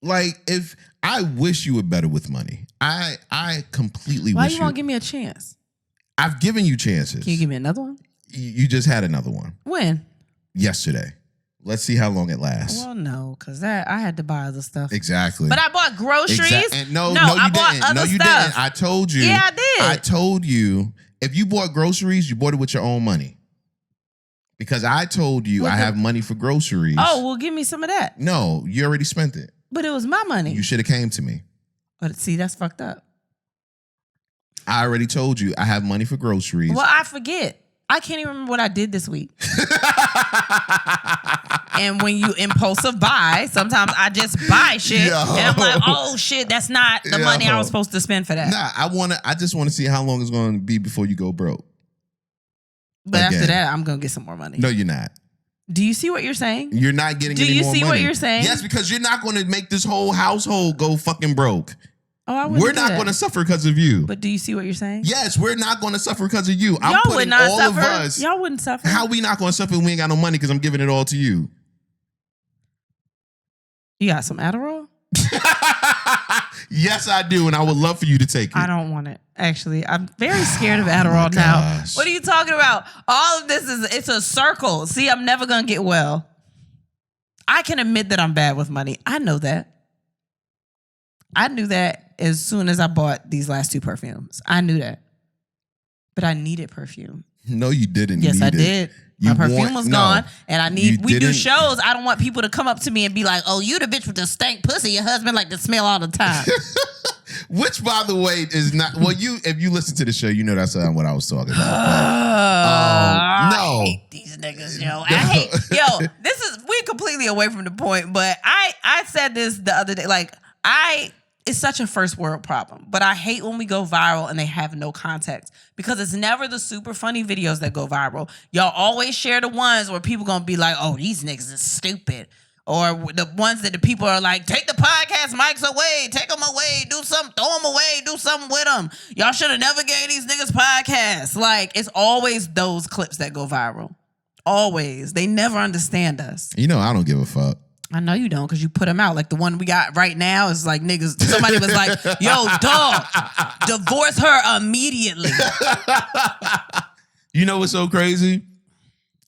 Like, if I wish you were better with money. I completely Why wish you won't give me a chance? I've given you chances. Can you give me another one? You just had another one. When? Yesterday. Let's see how long it lasts. Well, no, because I had to buy other stuff. Exactly. But I bought groceries. No, you I didn't. bought other you stuff. didn't. I told you. Yeah, I did. I told you, if you bought groceries, you bought it with your own money. Because I told you I have money for groceries. Oh, well, give me some of that. No, you already spent it. But it was my money. You should have came to me. But see, that's fucked up. I already told you I have money for groceries. Well, I forget. I can't even remember what I did this week. And when you impulsive buy, sometimes I just buy shit. And I'm like, oh shit, that's not the money I was supposed to spend for that. Nah, I just want to see how long it's going to be before you go broke. But after that, I'm going to get some more money. No, you're not. Do you see what you're saying? You're not getting any more money. Do you see what you're saying? Yes, because you're not going to make this whole household go fucking broke. Oh, I wouldn't We're not going to suffer because of you. But do you see what you're saying? Yes, we're not going to suffer because of you. I'm Y'all putting would not all suffer. of us. Y'all wouldn't suffer. How we not going to suffer when we ain't got no money because I'm giving it all to you? You got some Adderall? Yes, I do, and I would love for you to take it. I don't want it. Actually, I'm very scared of Adderall now. Gosh. What are you talking about? All of this it's a circle. See, I'm never going to get well. I can admit that I'm bad with money. I know that. I knew that as soon as I bought these last 2 perfumes. I knew that. But I needed perfume. No, you didn't. Yes, I did. My perfume was gone, and we do shows. I don't want people to come up to me and be like, "Oh, you the bitch with the stank pussy. Your husband like to smell all the time." Which, by the way, is not. Well, if you listen to the show, you know that's not what I was talking about. No, I hate these niggas, yo. We're completely away from the point, but I said this the other day. Like it's such a first world problem, but I hate when we go viral and they have no context because it's never the super funny videos that go viral. Y'all always share the ones where people gonna be like, "Oh, these niggas is stupid," or the ones that the people are like, "Take the podcast mics away, take them away, do something, throw them away, do something with them. Y'all should have never gave these niggas podcasts." Like it's always those clips that go viral. Always, they never understand us. You know, I don't give a fuck. I know you don't because you put them out. Like the one we got right now is like niggas. Somebody was like, "Yo, dog, divorce her immediately." You know what's so crazy?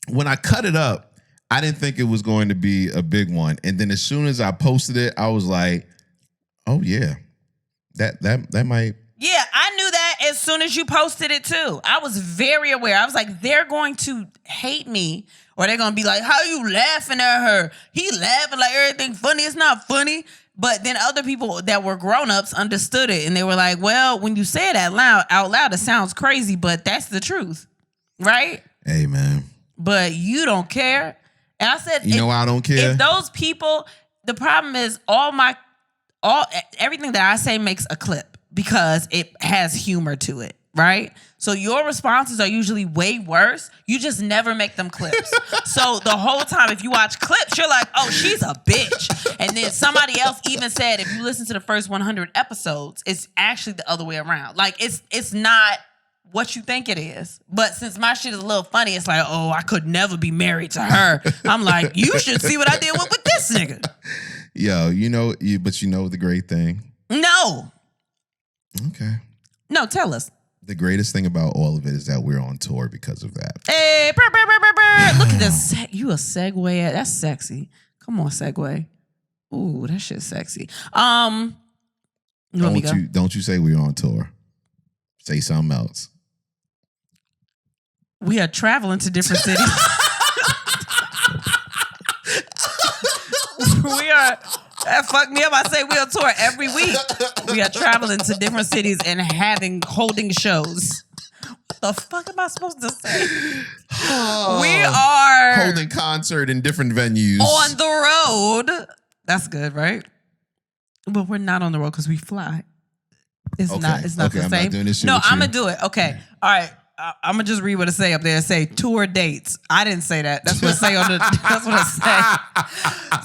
When I cut it up, I didn't think it was going to be a big one. And then as soon as I posted it, I was like, "Oh yeah, that might." Yeah, I knew that as soon as you posted it too. I was very aware. I was like, they're going to hate me. Or they're going to be like, how you laughing at her? He laughing like everything funny. It's not funny. But then other people that were grown-ups understood it. And they were like, well, when you say it out loud, it sounds crazy. But that's the truth. Right? Hey, man. But you don't care. And I said, you know why I don't care? If those people, the problem is everything that I say makes a clip because it has humor to it. Right? So your responses are usually way worse. You just never make them clips. So the whole time, if you watch clips, you're like, oh, she's a bitch. And then somebody else even said, if you listen to the first 100 episodes, it's actually the other way around. Like, it's not what you think it is. But since my shit is a little funny, it's like, oh, I could never be married to her. I'm like, you should see what I did with this nigga. Yo, but you know the great thing? No. Okay. No, tell us. The greatest thing about all of it is that we're on tour because of that. Hey, brr, brr, brr, brr, brr. Look at this. You a segue. That's sexy. Come on, segue. Ooh, that shit's sexy. Don't you say we're on tour. Say something else. We are traveling to different cities. We are. That fucked me up. I say we on tour every week. We are traveling to different cities and holding shows. What the fuck am I supposed to say? We are holding concert in different venues on the road. That's good, right? But we're not on the road because we fly. It's not the same. I'm not doing this shit no, with I'm you. gonna do it. Okay. All right. I'm gonna just read what it say up there. It say tour dates. I didn't say that. That's what it say on the. That's what it say.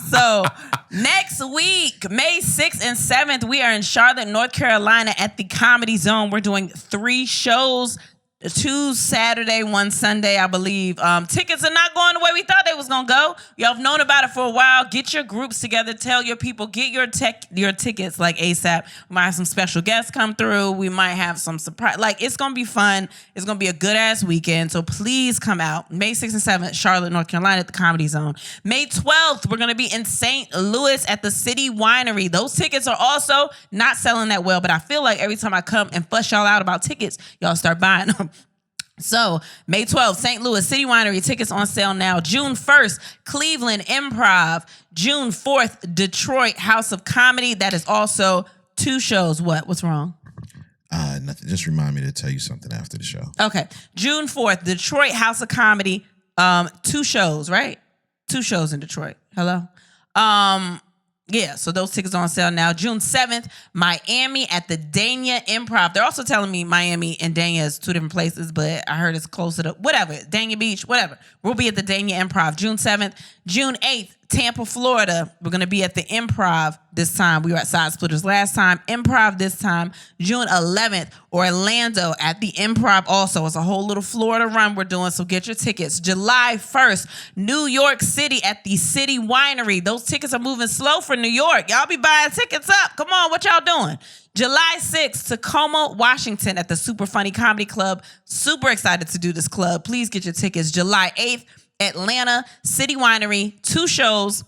So next week, May 6th and 7th, we are in Charlotte, North Carolina at the Comedy Zone. We're doing 3 shows. 2 Saturday, 1 Sunday, I believe. Tickets are not going the way we thought they was gonna go. Y'all have known about it for a while. Get your groups together. Tell your people. Get your tickets like ASAP. We might have some special guests come through. We might have some surprise. Like, it's gonna be fun. It's gonna be a good ass weekend. So please come out. May 6th and 7th, Charlotte, North Carolina at the Comedy Zone. May 12th, we're gonna be in St. Louis at the City Winery. Those tickets are also not selling that well, but I feel like every time I come and fuss y'all out about tickets, y'all start buying them. So, May 12th, St. Louis City Winery, tickets on sale now. June 1st, Cleveland Improv. June 4th, Detroit House of Comedy. That is also 2 shows. What's wrong? Nothing. Just remind me to tell you something after the show. Okay. June 4th, Detroit House of Comedy. 2 shows, right? 2 shows in Detroit. Hello? Yeah, so those tickets are on sale now. June 7th, Miami at the Dania Improv. They're also telling me Miami and Dania is 2 different places, but I heard it's closer to whatever. Dania Beach, whatever. We'll be at the Dania Improv June 7th. June 8th, Tampa, Florida. We're going to be at the Improv this time. We were at Side Splitters last time. Improv this time. June 11th, Orlando at the Improv also. It's a whole little Florida run we're doing, so get your tickets. July 1st, New York City at the City Winery. Those tickets are moving slow for New York. Y'all be buying tickets up. Come on, what y'all doing? July 6th, Tacoma, Washington at the Super Funny Comedy Club. Super excited to do this club. Please get your tickets. July 8th, Atlanta City Winery, 2 shows.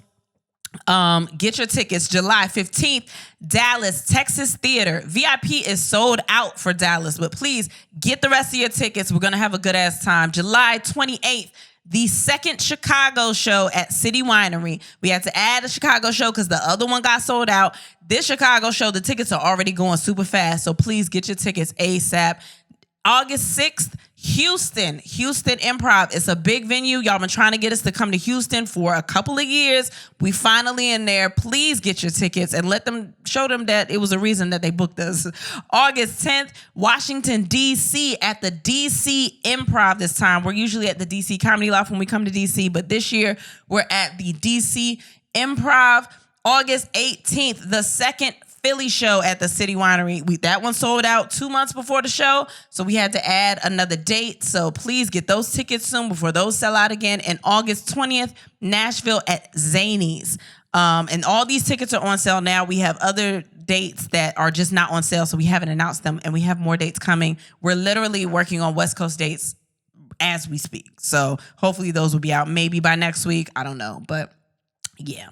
Get your tickets. July 15th, Dallas, Texas Theater. VIP is sold out for Dallas, but please get the rest of your tickets. We're going to have a good ass time. July 28th, the second Chicago show at City Winery. We had to add a Chicago show because the other one got sold out. This Chicago show, the tickets are already going super fast, so please get your tickets ASAP. August 6th, Houston Improv. It's a big venue. Y'all been trying to get us to come to Houston for a couple of years. We finally in there. Please get your tickets and show them that it was a reason that they booked us. August 10th, Washington, D.C. at the D.C. Improv this time. We're usually at the D.C. Comedy Loft when we come to D.C., but this year we're at the D.C. Improv. August 18th, the second Philly show at the City Winery. That one sold out 2 months before the show, so we had to add another date. So please get those tickets soon before those sell out again. And August 20th, Nashville at Zany's. And all these tickets are on sale now. We have other dates that are just not on sale, so we haven't announced them, and we have more dates coming. We're literally working on West Coast dates as we speak. So hopefully those will be out maybe by next week. I don't know, but yeah.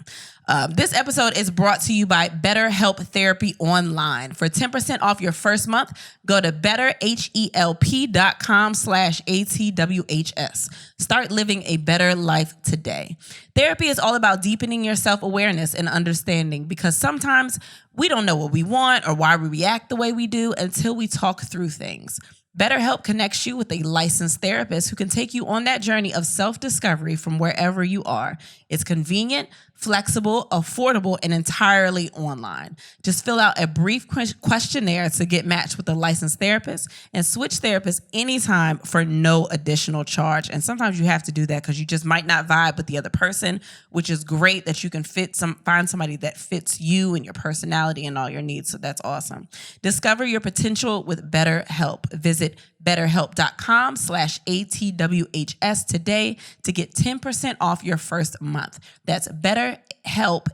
This episode is brought to you by BetterHelp Therapy Online. For 10% off your first month, go to betterhelp.com/ATWHS. Start living a better life today. Therapy is all about deepening your self-awareness and understanding, because sometimes we don't know what we want or why we react the way we do until we talk through things. BetterHelp connects you with a licensed therapist who can take you on that journey of self-discovery from wherever you are. It's convenient, flexible, affordable, and entirely online. Just fill out a brief questionnaire to get matched with a licensed therapist and switch therapists anytime for no additional charge. And sometimes you have to do that because you just might not vibe with the other person, which is great that you can find somebody that fits you and your personality and all your needs. So that's awesome. Discover your potential with BetterHelp. Visit betterhelp.com/ATWHS today to get 10% off your first month. That's BetterHelp,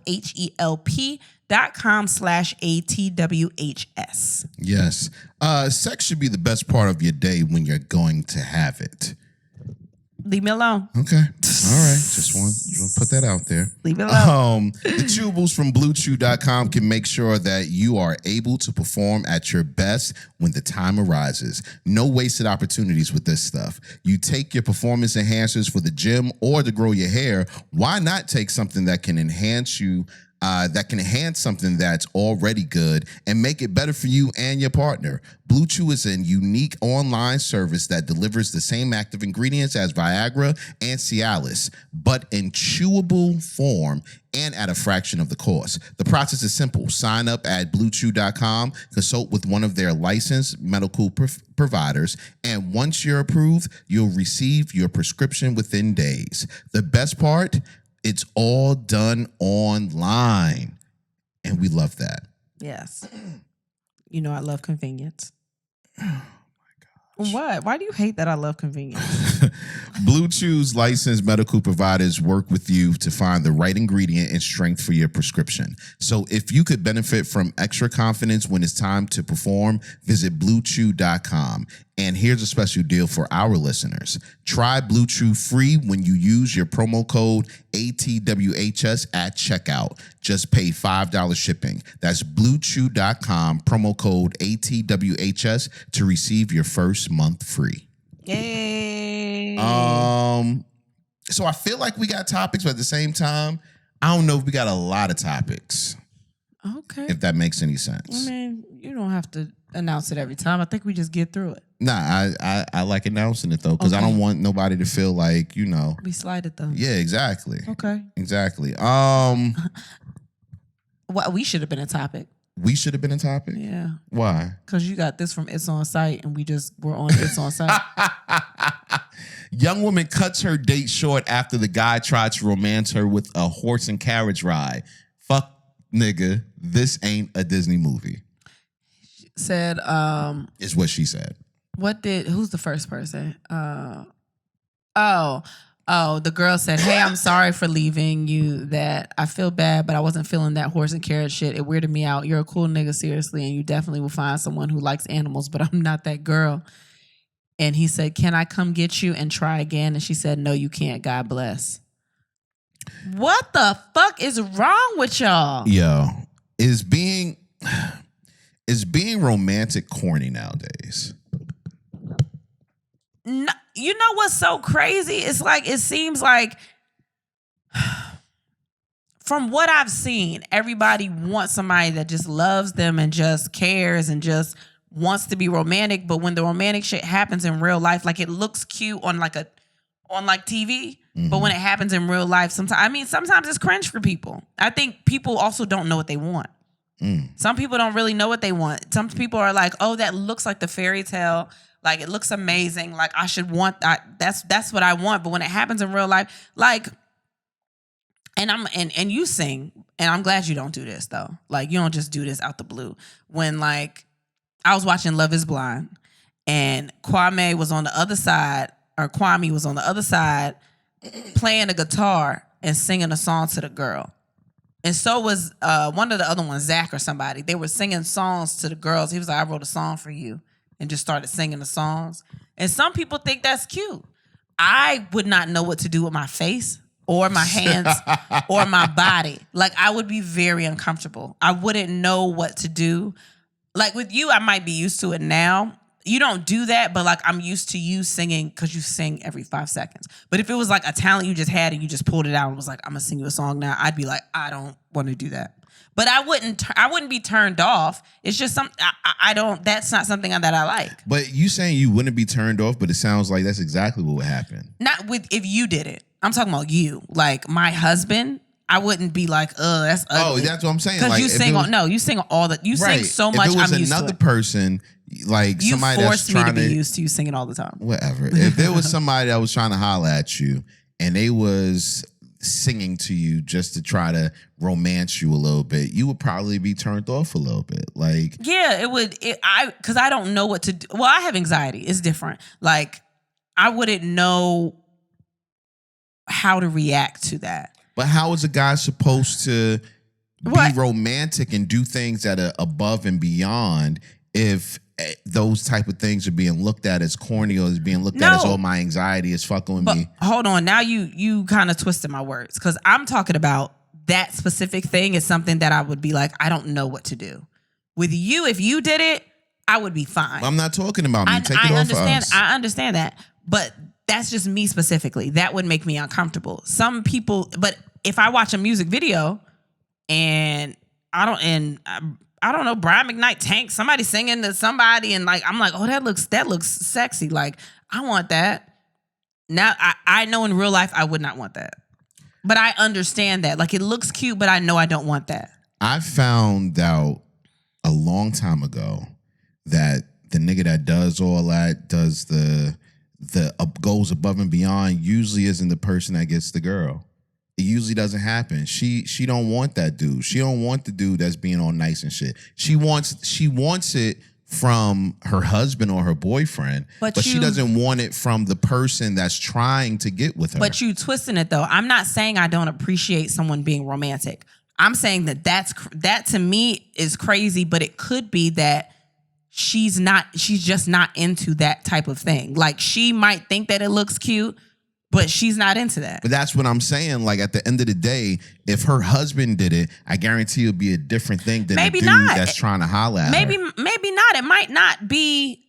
bluechew.com/ATWHS. Yes. Sex should be the best part of your day when you're going to have it. Leave me alone. Okay. All right. Just want to put that out there. Leave it alone. The chewables from bluechew.com can make sure that you are able to perform at your best when the time arises. No wasted opportunities with this stuff. You take your performance enhancers for the gym or to grow your hair. Why not take something that can enhance something that's already good and make it better for you and your partner. Blue Chew is a unique online service that delivers the same active ingredients as Viagra and Cialis, but in chewable form and at a fraction of the cost. The process is simple. Sign up at bluechew.com, consult with one of their licensed medical providers, and once you're approved, you'll receive your prescription within days. The best part? It's all done online, and we love that. Yes. You know I love convenience. Oh, my gosh. What? Why do you hate that I love convenience? Blue Chew's licensed medical providers work with you to find the right ingredient and strength for your prescription. So if you could benefit from extra confidence when it's time to perform, visit bluechew.com. And here's a special deal for our listeners. Try Blue Chew free when you use your promo code ATWHS at checkout. Just pay $5 shipping. That's bluechew.com, promo code ATWHS to receive your first month free. Yay. So I feel like we got topics, but at the same time, I don't know if we got a lot of topics. Okay. If that makes any sense. I mean, you don't have to announce it every time. I think we just get through it. Nah, I like announcing it though, because I don't want nobody to feel like, we slighted them. Yeah, exactly. Okay. Exactly. Well, we should have been a topic. We should have been a topic? Yeah. Why? Because you got this from It's On Site, and we just were on It's On Site. Young woman cuts her date short after the guy tried to romance her with a horse and carriage ride. Fuck, nigga, this ain't a Disney movie. Said, is what she said. Who's the first person? The girl said, "Hey, I'm sorry for leaving you. That I feel bad, but I wasn't feeling that horse and carriage shit. It weirded me out. You're a cool nigga, seriously, and you definitely will find someone who likes animals, but I'm not that girl." And he said, "Can I come get you and try again?" And she said, "No, you can't. God bless." What the fuck is wrong with y'all? Yo, is being romantic corny nowadays? No, you know what's so crazy? It's like, it seems like from what I've seen, everybody wants somebody that just loves them and just cares and just wants to be romantic. But when the romantic shit happens in real life, like it looks cute on TV. Mm-hmm. But when it happens in real life, sometimes it's cringe for people. I think people also don't know what they want. Some people don't really know what they want. Some people are like, "Oh, that looks like the fairy tale. Like, it looks amazing. Like, I should want that. That's what I want." But when it happens in real life, like, and you sing, and I'm glad you don't do this though. Like, you don't just do this out the blue. When like I was watching Love Is Blind, and Kwame was on the other side playing a guitar and singing a song to the girl. And so was one of the other ones, Zach or somebody. They were singing songs to the girls. He was like, "I wrote a song for you," and just started singing the songs. And some people think that's cute. I would not know what to do with my face or my hands or my body. Like, I would be very uncomfortable. I wouldn't know what to do. Like with you, I might be used to it now. You don't do that, but like I'm used to you singing because you sing every 5 seconds. But if it was like a talent you just had and you just pulled it out and was like, "I'm gonna sing you a song now," I'd be like, "I don't want to do that." But I wouldn't be turned off. It's just that's not something that I like. But you saying you wouldn't be turned off, but it sounds like that's exactly what would happen. Not if you did it. I'm talking about you. Like my husband, I wouldn't be like, "Ugh, that's ugly." Oh, that's what I'm saying. Because like, you sing all that. You sing so much. If it was I'm used to another it. person, like You somebody that's forced me trying to be used to you singing all the time. Whatever. If there was somebody that was trying to holler at you and they was singing to you just to try to romance you a little bit, you would probably be turned off a little bit. Like, yeah, it would. Because I don't know what to do. Well, I have anxiety. It's different. Like, I wouldn't know how to react to that. But how is a guy supposed to What? be romantic and do things that are above and beyond if those type of things are being looked at as corny or is being looked at as, oh, my anxiety is fucking with me. Hold on. Now you kind of twisted my words because I'm talking about that specific thing is something that I would be like, I don't know what to do. With you, if you did it, I would be fine. I'm not talking about me. Take it off of us. I understand that. But that's just me specifically. That would make me uncomfortable. Some people, but if I watch a music video and I don't know, Brian McKnight Tank, somebody singing to somebody, and like I'm like, oh, that looks sexy. Like, I want that. Now I know in real life I would not want that. But I understand that. Like, it looks cute, but I know I don't want that. I found out a long time ago that the nigga that does all that, does the goes above and beyond, usually isn't the person that gets the girl. It usually doesn't happen. She don't want that dude. She don't want the dude that's being all nice and shit. She wants it from her husband or her boyfriend, but she doesn't want it from the person that's trying to get with her. But you twisting it though. I'm not saying I don't appreciate someone being romantic. I'm saying that to me is crazy, but it could be that she's just not into that type of thing. Like, she might think that it looks cute, but she's not into that. But that's what I'm saying. Like, at the end of the day, if her husband did it, I guarantee it'll be a different thing than the dude that's trying to holler at her. Maybe not. It might not be.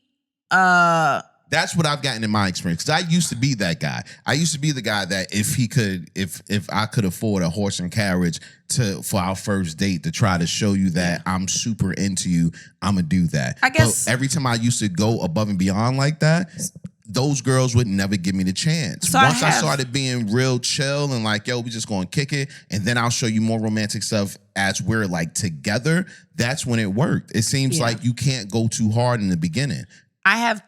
That's what I've gotten in my experience. Because I used to be that guy. I used to be the guy that if I could afford a horse and carriage for our first date to try to show you that I'm super into you, I'm gonna do that. I guess. But every time I used to go above and beyond like that, those girls would never give me the chance. So Once I started being real chill and like, yo, we just gonna kick it, and then I'll show you more romantic stuff as we're like together, that's when it worked. It seems like you can't go too hard in the beginning. I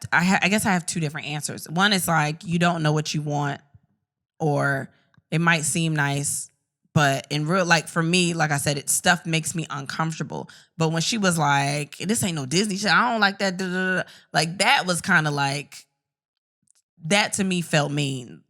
guess I have two different answers. One is like, you don't know what you want, or it might seem nice, but in real, like for me, like I said, stuff makes me uncomfortable. But when she was like, this ain't no Disney shit, I don't like that, like that was kind of like, that to me felt mean.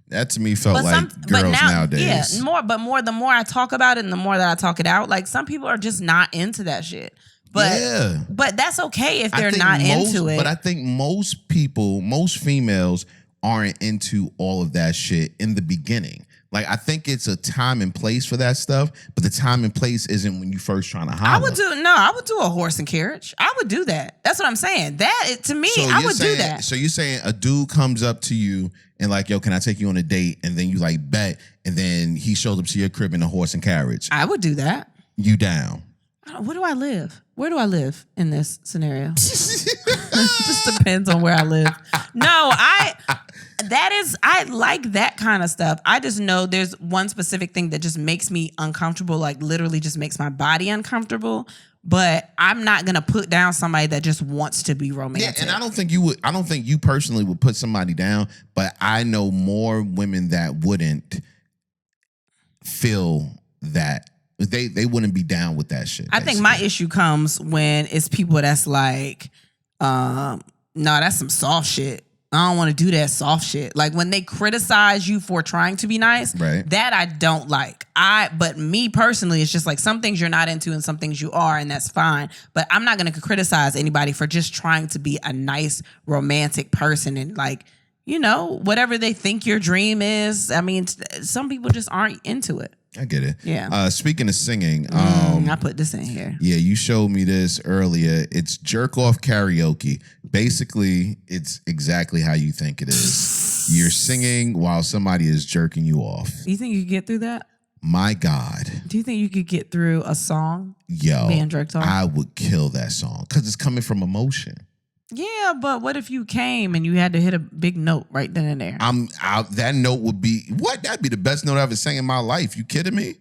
That to me felt like girls nowadays. Yeah, the more I talk about it and the more that I talk it out, like some people are just not into that shit. But that's okay if they're not into it. But I think most people, most females aren't into all of that shit in the beginning. Like, I think it's a time and place for that stuff, but the time and place isn't when you first trying to holler. I would do a horse and carriage. I would do that. That's what I'm saying. To me, I would do that. So you're saying a dude comes up to you and like, yo, can I take you on a date? And then you like bet, and then he shows up to your crib in a horse and carriage. I would do that. You down? Where do I live? Where do I live in this scenario? It just depends on where I live. No, I like that kind of stuff. I just know there's one specific thing that just makes me uncomfortable, like literally just makes my body uncomfortable. But I'm not gonna put down somebody that just wants to be romantic. Yeah, and I don't think you personally would put somebody down, but I know more women that wouldn't feel that. They wouldn't be down with that shit. I think my issue comes when it's people that's like, no, that's some soft shit. I don't want to do that soft shit. Like when they criticize you for trying to be nice, right, that I don't like. But me personally, it's just like some things you're not into and some things you are, and that's fine. But I'm not going to criticize anybody for just trying to be a nice, romantic person and like, you know, whatever they think your dream is. I mean, some people just aren't into it. I get it. Yeah. Speaking of singing, I put this in here. Yeah, you showed me this earlier. It's jerk off karaoke. Basically, it's exactly how you think it is. You're singing while somebody is jerking you off. You think you could get through that? My God. Do you think you could get through a song? Being jerked off? I would kill that song because it's coming from emotion. Yeah, but what if you came and you had to hit a big note right then and there? That note would be what? That'd be the best note I ever sang in my life. You kidding me?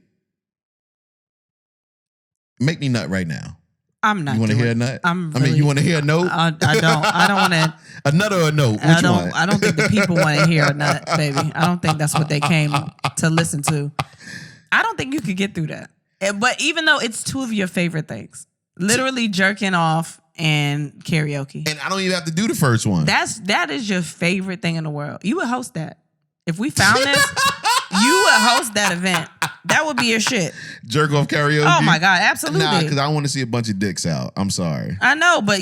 Make me nut right now. I'm not. You want to hear a nut? You want to hear a note? I don't. I don't want to. A nut or a note? Which one? I don't think the people want to hear a nut, baby. I don't think that's what they came to listen to. I don't think you could get through that. But even though it's two of your favorite things, literally jerking off and karaoke. And I don't even have to do the first one. That is your favorite thing in the world. You would host that. If we found this, You would host that event. That would be your shit. Jerk off karaoke? Oh my God, absolutely. Nah, because I want to see a bunch of dicks out. I'm sorry. I know, but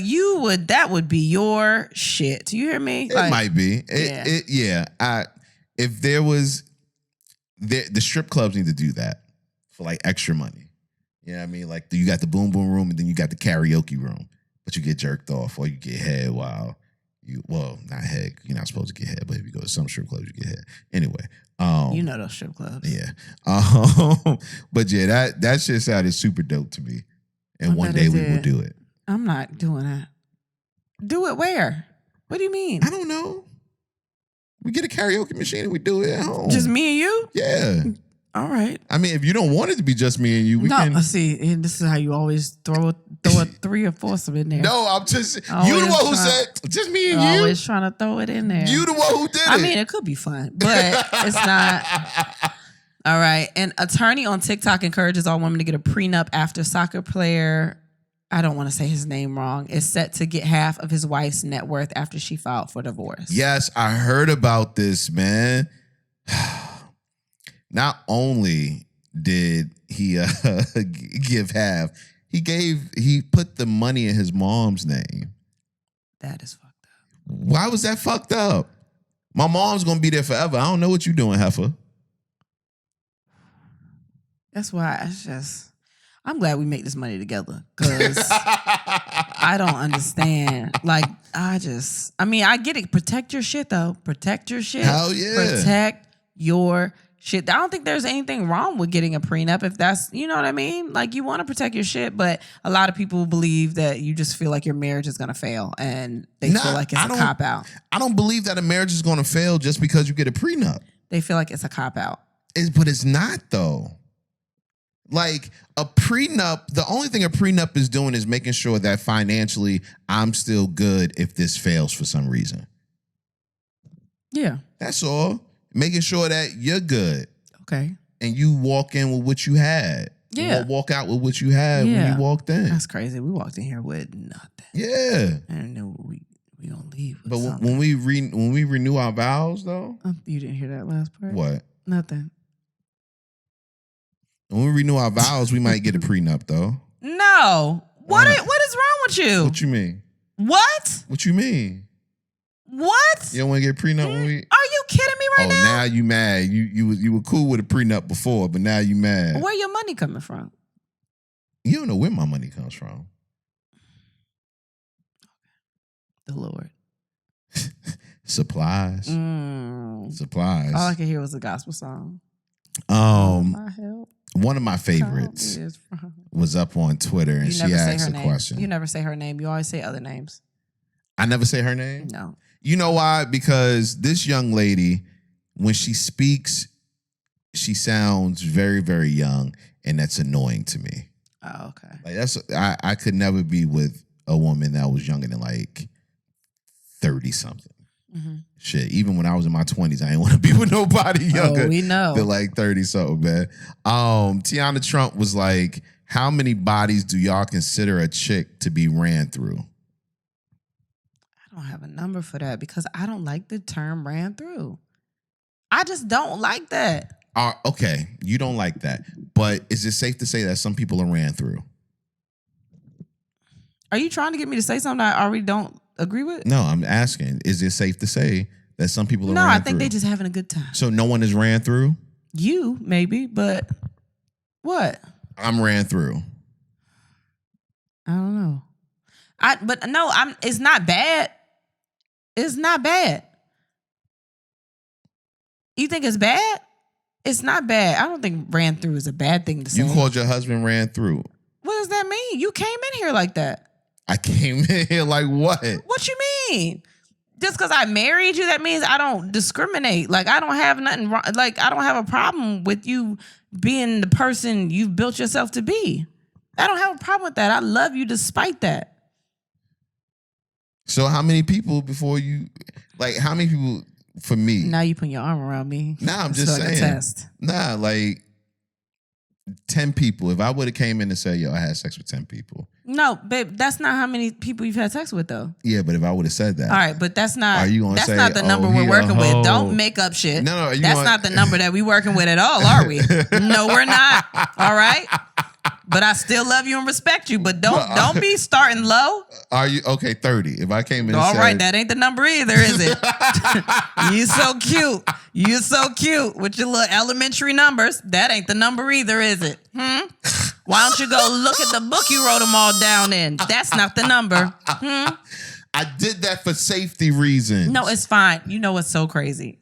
that would be your shit. Do you hear me? It might be. If there was, the strip clubs need to do that for like extra money. You know what I mean? Like you got the boom boom room and then you got the karaoke room, but you get jerked off or you get head while not head. You're not supposed to get head, but if you go to some strip clubs, you get head. Anyway. You know those strip clubs. Yeah. But yeah, that shit sounded super dope to me. And one day we will do it. I'm not doing that. Do it where? What do you mean? I don't know. We get a karaoke machine and we do it at home. Just me and you? Yeah. All right. I mean, if you don't want it to be just me and you, we can. See, and this is how you always throw a three or foursome in there. No, I'm just you the one who said just me and you. Always trying to throw it in there. You the one who did it. I mean, it could be fun, but it's not. All right. An attorney on TikTok encourages all women to get a prenup after soccer player, I don't want to say his name wrong, is set to get half of his wife's net worth after she filed for divorce. Yes, I heard about this, man. Not only did he give half, he put the money in his mom's name. That is fucked up. Why was that fucked up? My mom's gonna be there forever. I don't know what you doing, heifer. That's why I'm glad we make this money together because I don't understand. Like, I get it. Protect your shit, though. Protect your shit. Hell yeah. Protect your shit. I don't think there's anything wrong with getting a prenup if that's, you know what I mean? Like, you want to protect your shit, but a lot of people believe that you just feel like your marriage is going to fail and they feel like it's a cop-out. I don't believe that a marriage is going to fail just because you get a prenup. They feel like it's a cop-out. But it's not, though. Like a prenup, the only thing a prenup is doing is making sure that financially I'm still good if this fails for some reason. Yeah. That's all. Making sure that you're good. Okay. And you walk in with what you had. Yeah. Walk out with what you had when you walked in. That's crazy. We walked in here with nothing. Yeah. And then we gonna leave with but something. when we renew our vows, though. You didn't hear that last part? What? Nothing. When we renew our vows, we might get a prenup, though. No. What is wrong with you? What you mean? What? What you mean? What? You don't want to get a prenup when we... Are you kidding me right now? Oh, now you mad. You were cool with a prenup before, but now you mad. Where your money coming from? You don't know where my money comes from. The Lord. Supplies. Supplies. All I could hear was a gospel song. My help. One of my favorites was up on Twitter and she asked a question. You never say her name. You always say other names. I never say her name? No. You know why? Because this young lady, when she speaks, she sounds very, very young, and that's annoying to me. Oh, okay. Like I could never be with a woman that was younger than like 30-something. Mm-hmm. Shit, even when I was in my 20s, I didn't want to be with nobody younger. Oh, we know. Than like 30-something, man. Tiana Trump was like, how many bodies do y'all consider a chick to be ran through? I don't have a number for that because I don't like the term ran through. I just don't like that. Okay, you don't like that. But is it safe to say that some people are ran through? Are you trying to get me to say something I already don't agree with? No, I'm asking. Is it safe to say that some people are ran through? No, I think they just having a good time. So no one is ran through? You, maybe, but what? I'm ran through. I don't know. It's not bad. It's not bad. You think it's bad? It's not bad. I don't think ran through is a bad thing to say. You called your husband ran through. What does that mean? You came in here like that. I came in here like what? What you mean? Just because I married you, that means I don't discriminate. Like, I don't have nothing wrong. Like, I don't have a problem with you being the person you've built yourself to be. I don't have a problem with that. I love you despite that. So how many people before you, like, how many people for me? Now you putting your arm around me. Nah, I'm just saying. Like a test. Nah, like, 10 people. If I would have came in and said, yo, I had sex with 10 people. No, babe, that's not how many people you've had sex with, though. Yeah, but if I would have said that. All right, but that's not. Are you gonna that's say, not the number oh, we're he working a hoe? with. Don't make up shit. No, that's not the number that we working with at all, are we? No, we're not. All right. But I still love you and respect you. But don't be starting low. Are you okay? 30. If I came in, All and right, said, that ain't the number either, is it? You so cute. You so cute with your little elementary numbers. That ain't the number either, is it? Why don't you go look at the book you wrote them all down in? That's not the number. I did that for safety reasons. No, it's fine. You know what's so crazy?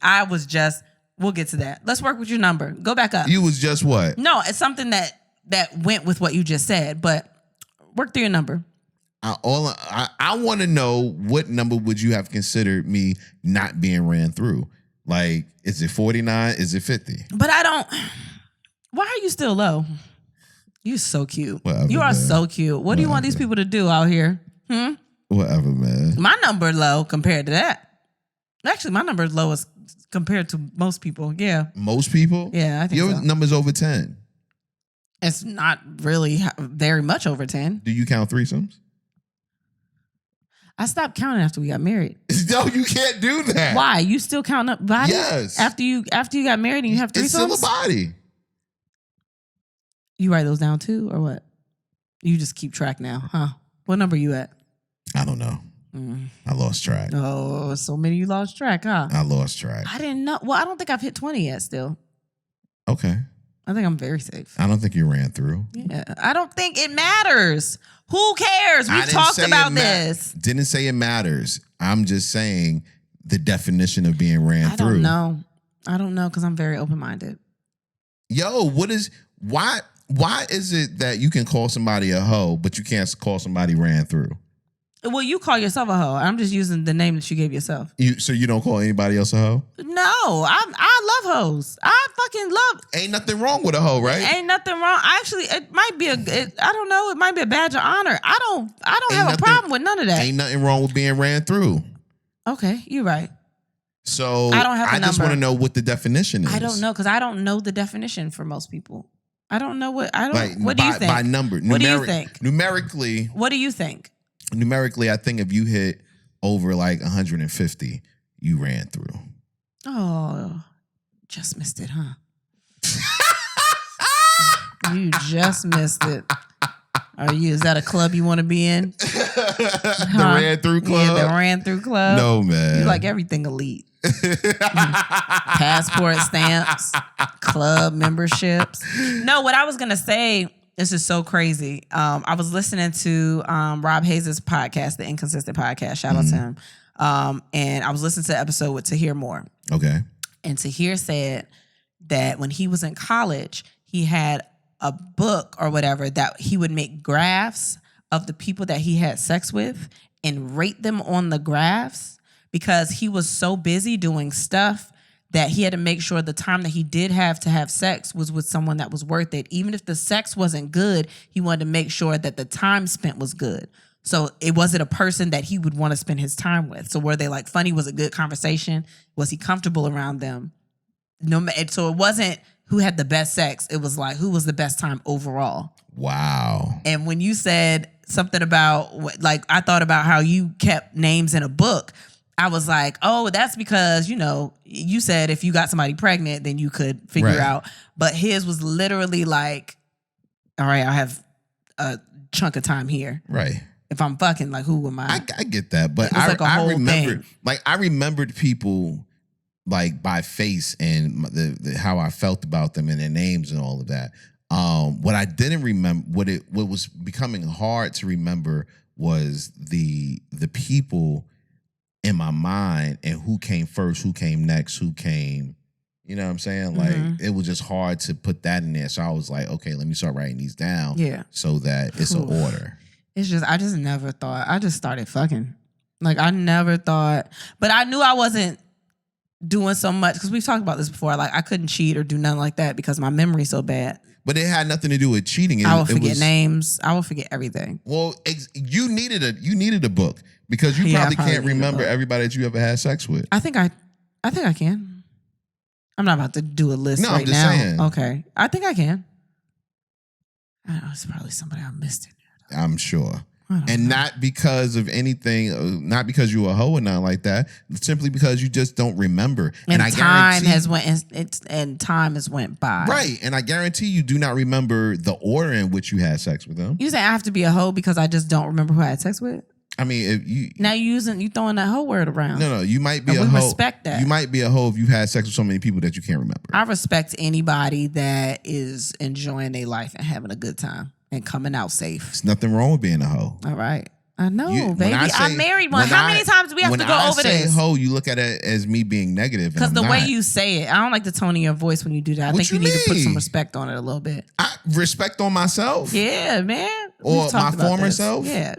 We'll get to that. Let's work with your number. Go back up. You was just what? No, it's something that went with what you just said, but work through your number. I want to know, what number would you have considered me not being ran through? Like, is it 49? Is it 50? But I don't. Why are you still low? You're so cute. Whatever, you are man. so cute. What do you want these people to do out here? Whatever, man. My number low compared to that. Actually, my number is low as compared to most people. Yeah. Most people? Yeah, I think Your so. number's over 10. It's not really very much over 10. Do you count threesomes? I stopped counting after we got married. No, you can't do that. Why? You still count up bodies? Yes. After you got married and you have threesomes? It's still a body. You write those down too, or what? You just keep track now, huh? What number you at? I don't know. I lost track. Oh, so many you lost track, huh? I lost track. I didn't know. Well, I don't think I've hit 20 yet still. Okay. I think I'm very safe. I don't think you ran through. Yeah. I don't think it matters. Who cares? We've talked about this. Didn't say it matters. I'm just saying the definition of being ran through. I don't know because I'm very open-minded. Yo, why is it that you can call somebody a hoe, but you can't call somebody ran through? Well, you call yourself a hoe. I'm just using the name that you gave yourself. So you don't call anybody else a hoe? No, I love hoes. I fucking love. Ain't nothing wrong with a hoe, right? Ain't nothing wrong. Actually, it might be I don't know. It might be a badge of honor. I don't have a problem with none of that. Ain't nothing wrong with being ran through. Okay, you're right. So I don't have a just number. want to know what the definition is. I don't know because I don't know the definition for most people. I don't know what I don't. Like, what do you think? By number. What do you think? Numerically. What do you think? Numerically, I think if you hit over like 150, you ran through. Oh, just missed it, huh? You just missed it. Is that a club you want to be in? The ran through club? Yeah, the ran through club. No, man. You like everything elite. Passport stamps, club memberships. No, what I was going to say, this is so crazy. I was listening to Rob Hayes' podcast, the Inconsistent Podcast. Shout out to him. And I was listening to the episode with Tahir Moore. Okay. And Tahir said that when he was in college, he had a book or whatever that he would make graphs of the people that he had sex with and rate them on the graphs because he was so busy doing stuff that he had to make sure the time that he did have to have sex was with someone that was worth it. Even if the sex wasn't good, he wanted to make sure that the time spent was good. So it wasn't a person that he would want to spend his time with. So were they like funny? Was it good conversation? Was he comfortable around them? So it wasn't who had the best sex. It was like who was the best time overall. Wow. And when you said something about, like, I thought about how you kept names in a book. I was like, oh, that's because, you said if you got somebody pregnant, then you could figure out. But his was literally like, all right, I have a chunk of time here. Right. If I'm fucking, like, who am I? I get that. But I remembered, I remembered people like by face and the how I felt about them and their names and all of that. What I didn't remember, what was becoming hard to remember was the people in my mind and who came first, who came next, who came, you know what I'm saying? Like, it was just hard to put that in there. So I was like, okay, let me start writing these down so that it's an order. It's just, I just never thought, I just started fucking. Like, I never thought, but I knew I wasn't doing so much, because we've talked about this before. Like, I couldn't cheat or do nothing like that because my memory's so bad. But it had nothing to do with cheating. I would forget names. I would forget everything. Well, you needed a book because you probably can't remember everybody that you ever had sex with. I think I can. I'm not about to do a list right now. I'm just saying. Okay. I think I can. I know it's probably somebody I missed in there. I'm sure. And not because of anything, not because you were a hoe or nothing like that. Simply because you just don't remember. And I time has went by. Right, and I guarantee you do not remember the order in which you had sex with them. You say I have to be a hoe because I just don't remember who I had sex with? I mean, if you now you throwing that hoe word around. No, you might be and a hoe. Respect that. You might be a hoe if you had sex with so many people that you can't remember. I respect anybody that is enjoying their life and having a good time and coming out safe. There's nothing wrong with being a hoe. All right. I know, baby. I married one. How many times do we have to go over this? When I say hoe, you look at it as me being negative. Because the way you say it, I don't like the tone of your voice when you do that. I think you need to put some respect on it a little bit. Respect on myself? Yeah, man. Or my former self? Yeah.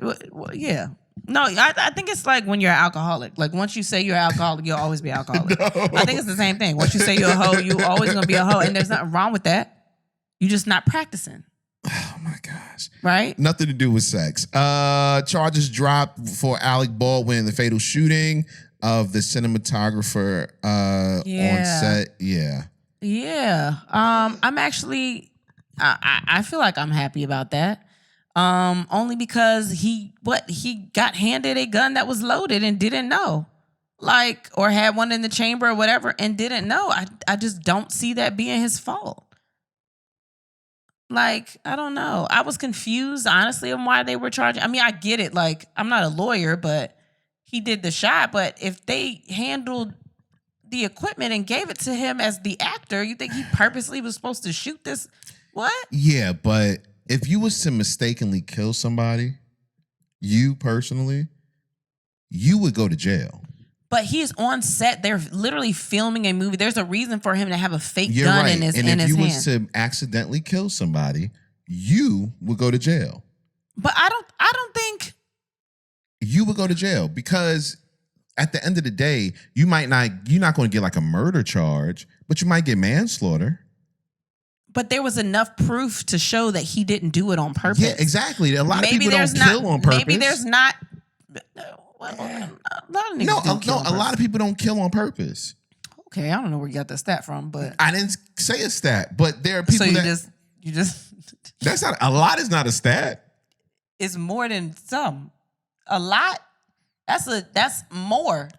Yeah. No, I think it's like when you're an alcoholic. Like once you say you're an alcoholic, you'll always be an alcoholic. No. I think it's the same thing. Once you say you're a hoe, you're always going to be a hoe. And there's nothing wrong with that. You're just not practicing. Oh my gosh. Right? Nothing to do with sex. Charges dropped for Alec Baldwin in the fatal shooting of the cinematographer on set. Yeah. Yeah. I'm actually I feel like I'm happy about that. Only because he got handed a gun that was loaded and didn't know. Like, or had one in the chamber or whatever and didn't know. I just don't see that being his fault. Like, I don't know. I was confused, honestly, on why they were charging. I mean, I get it. Like, I'm not a lawyer, but he did the shot. But if they handled the equipment and gave it to him as the actor, you think he purposely was supposed to shoot this? What? Yeah, but if you was to mistakenly kill somebody, you personally, you would go to jail. But he's on set. They're literally filming a movie. There's a reason for him to have a fake You're gun right. in his hand. And if you was to accidentally kill somebody, you would go to jail. But I don't think you would go to jail because at the end of the day, you're not going to get like a murder charge, but you might get manslaughter. But there was enough proof to show that he didn't do it on purpose. Yeah, exactly. A lot of people don't kill on purpose. Maybe there's not. A lot of people don't kill on purpose. Okay, I don't know where you got that stat from, but I didn't say a stat. But there are people you just that's not a lot. Is not a stat. It's more than some. A lot. That's more.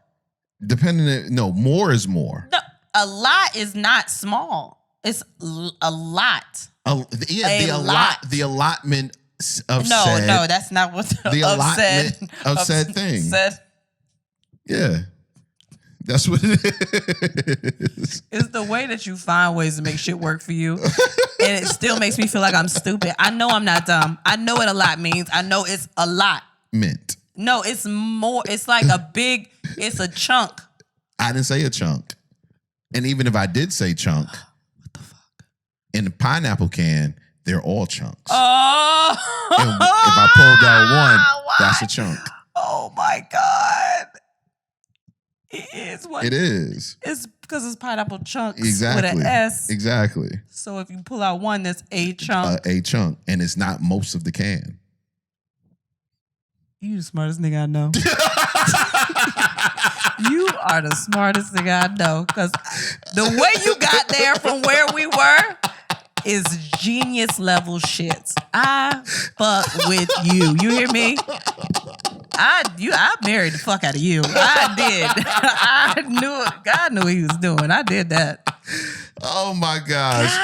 More is more. No, a lot is not small. It's a lot. The allotment of no, that's not what the allotment of said thing. Yeah, that's what it is. It's the way that you find ways to make shit work for you, and it still makes me feel like I'm stupid. I know I'm not dumb. I know what a lot means. I know it's a lot. Mint. No, it's more. It's like it's a chunk. I didn't say a chunk, and even if I did say chunk, what the fuck? In the pineapple can, they're all chunks. Oh, and if I pulled out one, that's a chunk. Oh my God. It is what it is. It's because it's pineapple chunks exactly. with an S. Exactly. So if you pull out one, that's a chunk. A chunk. And it's not most of the can. You the smartest nigga I know. You are the smartest nigga I know. Because the way you got there from where we were is genius level shit. I fuck with you. You hear me? I married the fuck out of you. I did. I knew it. God knew what he was doing. I did that. Oh my gosh.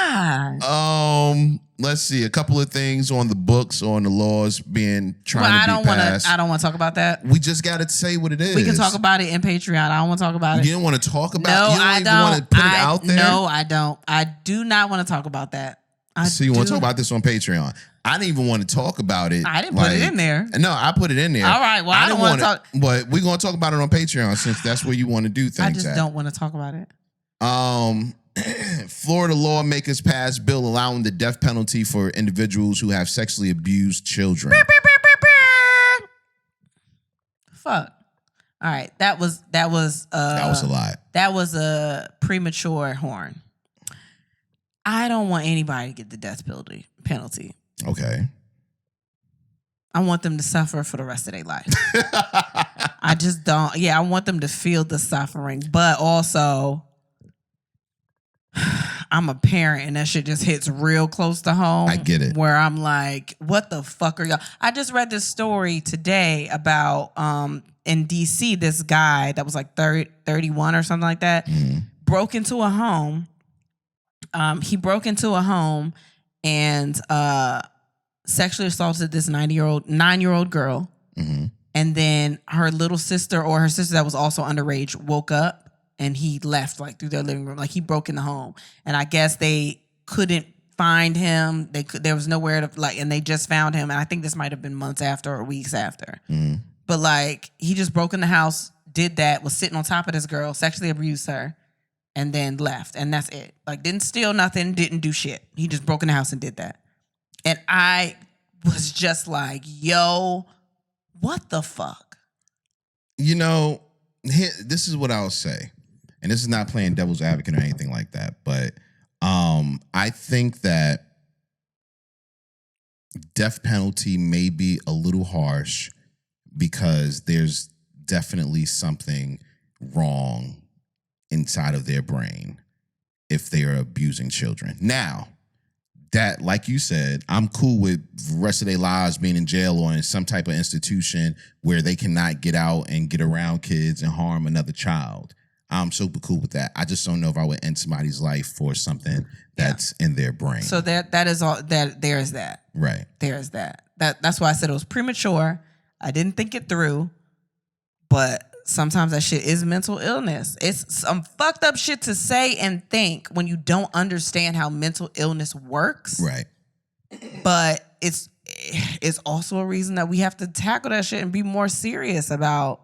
God. Let's see. A couple of things on the books, on the laws being trying to be passed. I don't want to talk about that. We just got to say what it is. We can talk about it in Patreon. I don't want to talk about it. You don't want to talk about it? No, I don't. You don't even want to put it out there? No, I don't. I do not want to talk about that. So you want to talk about this on Patreon? I didn't even want to talk about it. I didn't put it in there. No, I put it in there. All right. Well, I don't want to talk. But we're going to talk about it on Patreon since that's where you want to do things. I just don't want to talk about it. Florida lawmakers passed bill allowing the death penalty for individuals who have sexually abused children. Fuck. All right. That was a lot. That was a premature horn. I don't want anybody to get the death penalty. Okay. I want them to suffer for the rest of their life. I just don't. Yeah, I want them to feel the suffering, but also I'm a parent and that shit just hits real close to home. I get it. Where I'm like, what the fuck are y'all? I just read this story today about in DC, this guy that was like 31 or something like that, broke into a home. He broke into a home and sexually assaulted this 9-year-old girl. And then her little sister or her sister that was also underage woke up and he left like through their living room. Like he broke in the home. And I guess they couldn't find him. There was nowhere to like, and they just found him. And I think this might have been months after or weeks after. But like he just broke in the house, did that, was sitting on top of this girl, sexually abused her, and then left. And that's it. Like didn't steal nothing, didn't do shit. He just broke in the house and did that. And I was just like, yo, what the fuck? You know, this is what I'll say. And this is not playing devil's advocate or anything like that. But I think that death penalty may be a little harsh because there's definitely something wrong inside of their brain if they are abusing children. Now, that, like you said, I'm cool with the rest of their lives being in jail or in some type of institution where they cannot get out and get around kids and harm another child. I'm super cool with that. I just don't know if I would end somebody's life for something that's in their brain. So that is all that there is that. Right. There is that. That's why I said it was premature. I didn't think it through. But sometimes that shit is mental illness. It's some fucked up shit to say and think when you don't understand how mental illness works. Right. But it's also a reason that we have to tackle that shit and be more serious about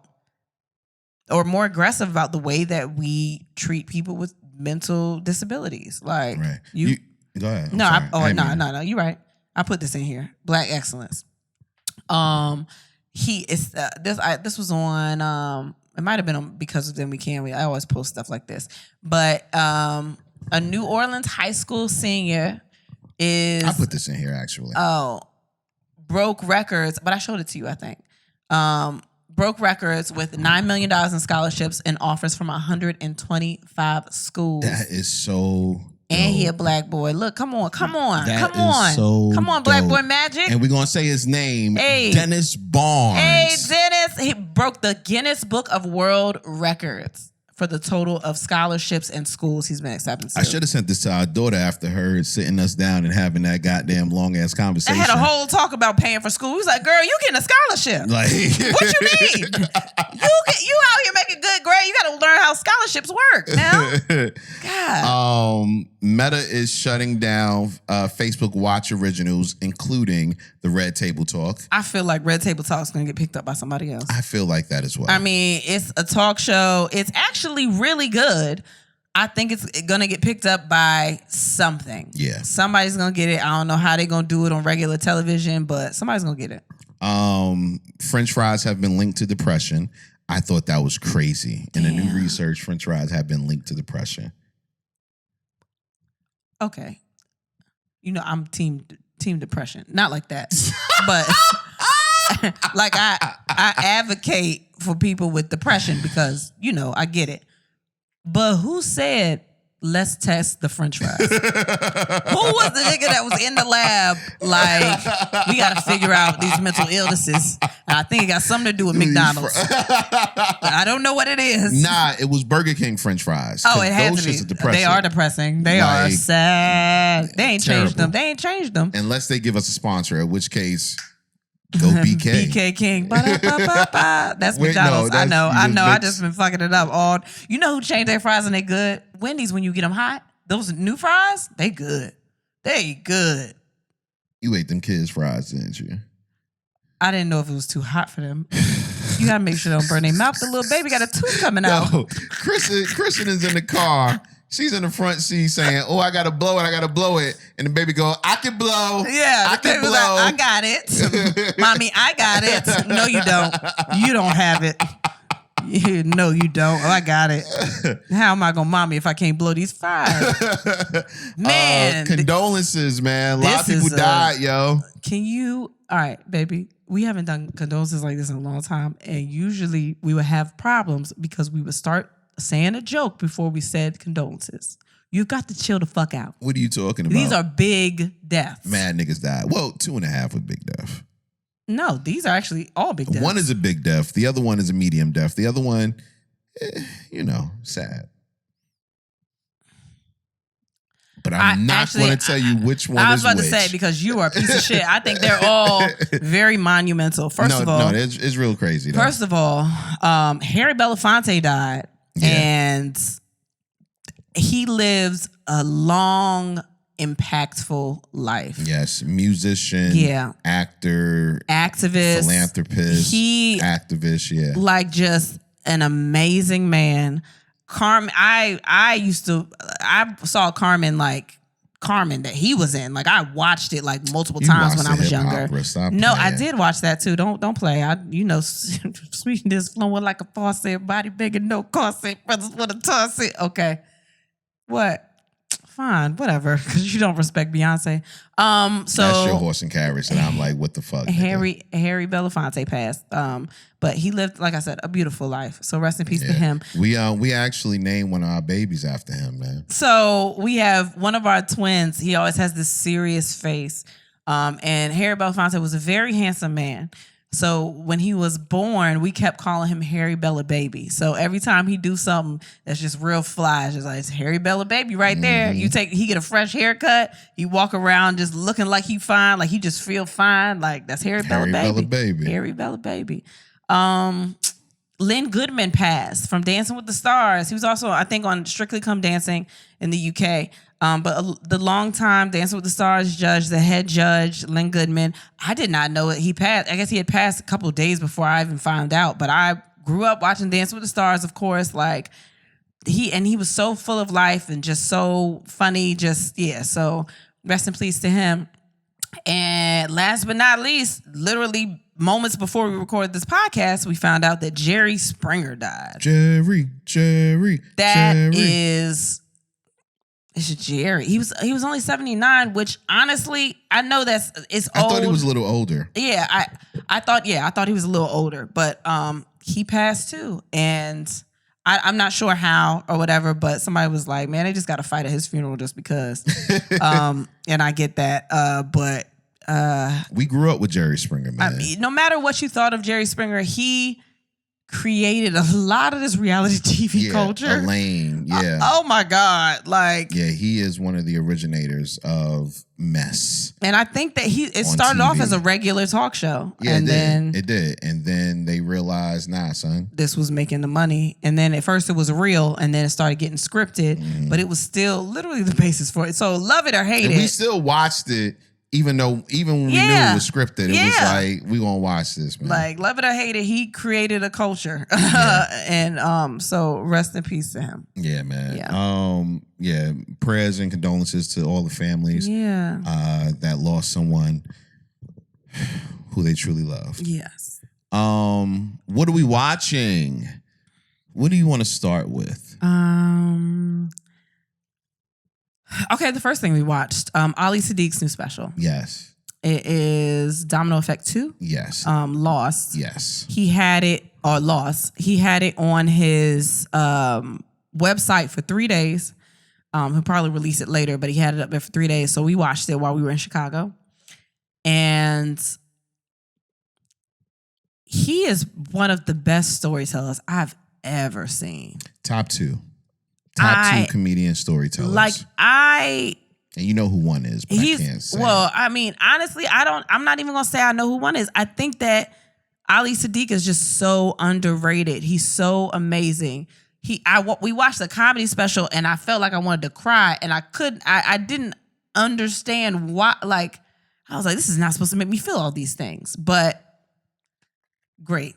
or more aggressive about the way that we treat people with mental disabilities. Like right. you go ahead. No, you're right. I put this in here. Black excellence. This was on it might have been on Because of Them We Can. I always post stuff like this. But a New Orleans high school senior is I put this in here actually. Broke records, but I showed it to you, I think. Broke records with $9 million in scholarships and offers from 125 schools. That is so And he a black boy. Look, come on. That Come on, dope. black boy magic. And we're going to say his name, Hey. Dennis Barnes. Hey, Dennis. He broke the Guinness Book of World Records for the total of scholarships and schools he's been accepted to. I should have sent this to our daughter after her sitting us down and having that goddamn long-ass I conversation. had a whole talk about paying for school. He was like, girl, you getting a scholarship. Like, What you mean? You out here making good grade. You got to learn how scholarships work now. God. Meta is shutting down Facebook Watch originals, including the Red Table Talk. I feel like Red Table Talk is going to get picked up by somebody else. I feel like that as well. I mean, it's a talk show. It's actually really good. I think it's going to get picked up by something. Yeah. Somebody's going to get it. I don't know how they're going to do it on regular television, but somebody's going to get it. French fries have been linked to depression. I thought that was crazy. In a new research, French fries have been linked to depression. Okay. You know, I'm team depression. Not like that. But like I advocate for people with depression because, you know, I get it. But who said let's test the French fries? Who was the nigga that was in the lab like, we got to figure out these mental illnesses? And I think it got something to do with McDonald's. I don't know what it is. Nah, it was Burger King French fries. Oh, it had those to be. shits are depressing. They are depressing. They are sad. They ain't changed them. They ain't changed them. Unless they give us a sponsor, in which case, go BK. BK King. Ba-da-ba-ba-ba. That's Wait, McDonald's. no, I know. I mixed. just been fucking it up all. You know who changed their fries and they good? Wendy's, when you get them hot. Those new fries, they good. They good. You ate them kids' fries, didn't you? I didn't know if it was too hot for them. You gotta make sure they don't burn their mouth. The little baby got a tooth coming out. No, Kristen is in the car. She's in the front seat saying, "Oh, I gotta blow it," and the baby go, "I can blow. Yeah, I the can baby was blow. like, I got it, mommy. I got it. No, you don't. You don't have it. No, you don't. Oh, I got it. How am I gonna mommy if I can't blow these fries? Man, condolences, man. A lot of this people is, died, yo. Can you? All right, baby. We haven't done condolences like this in a long time, and usually we would have problems because we would start saying a joke before we said condolences. You've got to chill the fuck out. What are you talking about? These are big deaths. Mad niggas died. Well, 2.5 was big death. No, these are actually all big deaths. One is a big death. The other one is a medium death. The other one, sad. But I'm not going to tell you which one is which. I was about to say, because you are a piece of shit. I think they're all very monumental. First of all, it's real crazy. Though. First of all, Harry Belafonte died, and he lives a long, impactful life. Yes, musician, actor, activist, philanthropist, activist, like just an amazing man. Carmen, I saw Carmen that he was in. Like I watched it like multiple times when I was younger. I did watch that too. Don't play. Sweetness flowing like a faucet, body big and no corset, brothers with a tosset. Okay, what? Fine, whatever. Because you don't respect Beyonce. So that's your horse and carriage, and I'm like, what the fuck? Harry Belafonte passed. But he lived, like I said, a beautiful life. So rest in peace to him. We actually named one of our babies after him, man. So we have one of our twins. He always has this serious face. And Harry Belafonte was a very handsome man. So when he was born, we kept calling him Harry Bella Baby. So every time he do something that's just real fly, it's just like, it's Harry Bella Baby right there. He get a fresh haircut. He walk around just looking like he fine, like he just feel fine. Like that's Harry Bella Baby. Harry Bella Baby. Lynn Goodman passed from Dancing with the Stars. He was also, I think, on Strictly Come Dancing in the UK. But the longtime Dancing with the Stars judge, the head judge, Lynn Goodman, I did not know that he passed. I guess he had passed a couple of days before I even found out. But I grew up watching Dancing with the Stars, of course. Like he was so full of life and just so funny. So rest in peace to him. And last but not least, literally moments before we recorded this podcast, we found out that Jerry Springer died. Jerry. It's Jerry. He was only 79, which honestly, I know it's old. I thought he was a little older. Yeah, I thought he was a little older, but he passed too. And I'm not sure how or whatever, but somebody was like, man, they just got to fight at his funeral just because. And I get that. But we grew up with Jerry Springer, man. I mean, no matter what you thought of Jerry Springer, he created a lot of this reality TV culture. Elaine, oh my God. He is one of the originators of mess. And I think that it started off as a regular talk show. Yeah, it did. And then they realized, nah, son. This was making the money. And then at first it was real, and then it started getting scripted, but it was still literally the basis for it. So love it or hate it. We still watched it. Even when we knew it was scripted, it was like, we gonna watch this, man. Like, love it or hate it, he created a culture. And so rest in peace to him. Yeah, man. Prayers and condolences to all the families that lost someone who they truly loved. Yes. What are we watching? What do you want to start with? Okay, the first thing we watched, Ali Sadiq's new special. Yes. It is Domino Effect 2. Yes. Lost. Yes. He had it on his website for 3 days. He'll probably release it later, but he had it up there for 3 days. So we watched it while we were in Chicago. And he is one of the best storytellers I've ever seen. Top two comedian storytellers. And you know who one is, but I can't say. Well, I mean, honestly, I'm not even gonna say I know who one is. I think that Ali Sadiq is just so underrated. He's so amazing. We watched the comedy special and I felt like I wanted to cry, and I didn't understand why. Like, I was like, this is not supposed to make me feel all these things, but great.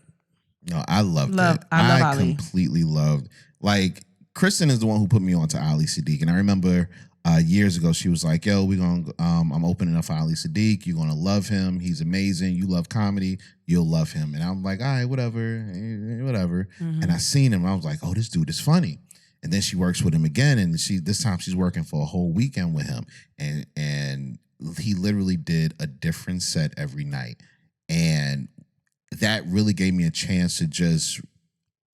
No, I loved it. I love Ali. Completely loved. Like, Kristen is the one who put me on to Ali Sadiq, and I remember years ago she was like, "Yo, I'm opening up for Ali Sadiq. You're gonna love him. He's amazing. You love comedy, you'll love him." And I'm like, "All right, whatever." Mm-hmm. And I seen him. I was like, "Oh, this dude is funny." And then she works with him again, and this time she's working for a whole weekend with him, and he literally did a different set every night, and that really gave me a chance to just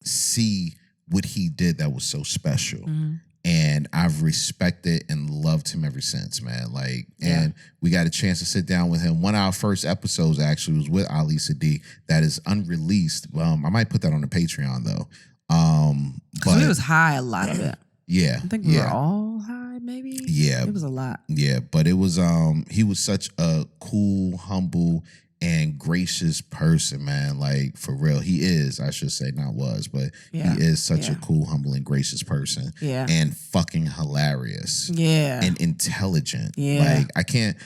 see what he did that was so special. Mm-hmm. And I've respected and loved him ever since, man. Like, and we got a chance to sit down with him. One of our first episodes actually was with Ali Sadiq that is unreleased. I might put that on the Patreon though. But we was high a lot of it. Yeah. I think we were all high, maybe. Yeah. It was a lot. Yeah, but it was he was such a cool, humble, and gracious person, man. Like, for real. He is, I should say, not was, but he is such a cool, humble, and gracious person. Yeah. And fucking hilarious. Yeah. And intelligent. Yeah. Like, I can't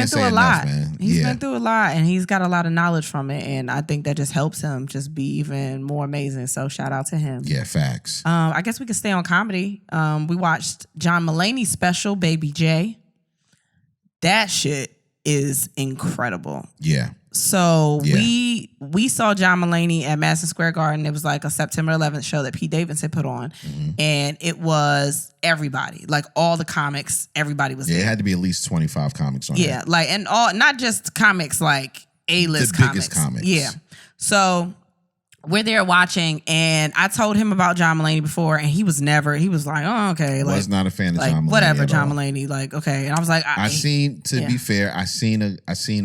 say enough, man. He's been through a lot, and he's got a lot of knowledge from it, and I think that just helps him just be even more amazing. So shout out to him. Yeah, facts. I guess we could stay on comedy. We watched John Mulaney's special, Baby J. That shit is incredible. Yeah. So we saw John Mulaney at Madison Square Garden. It was like a September 11th show that Pete Davidson put on. And it was everybody, like all the comics, everybody was there. It had to be at least 25 comics on Yeah, like, and all, not just comics, like A-list the biggest comics. Yeah. So we're there watching, and I told him about John Mulaney before, and he was like, oh, okay. Like, was not a fan of like, John Mulaney. Whatever, John Mulaney. Like, okay. And I was like, be fair, I seen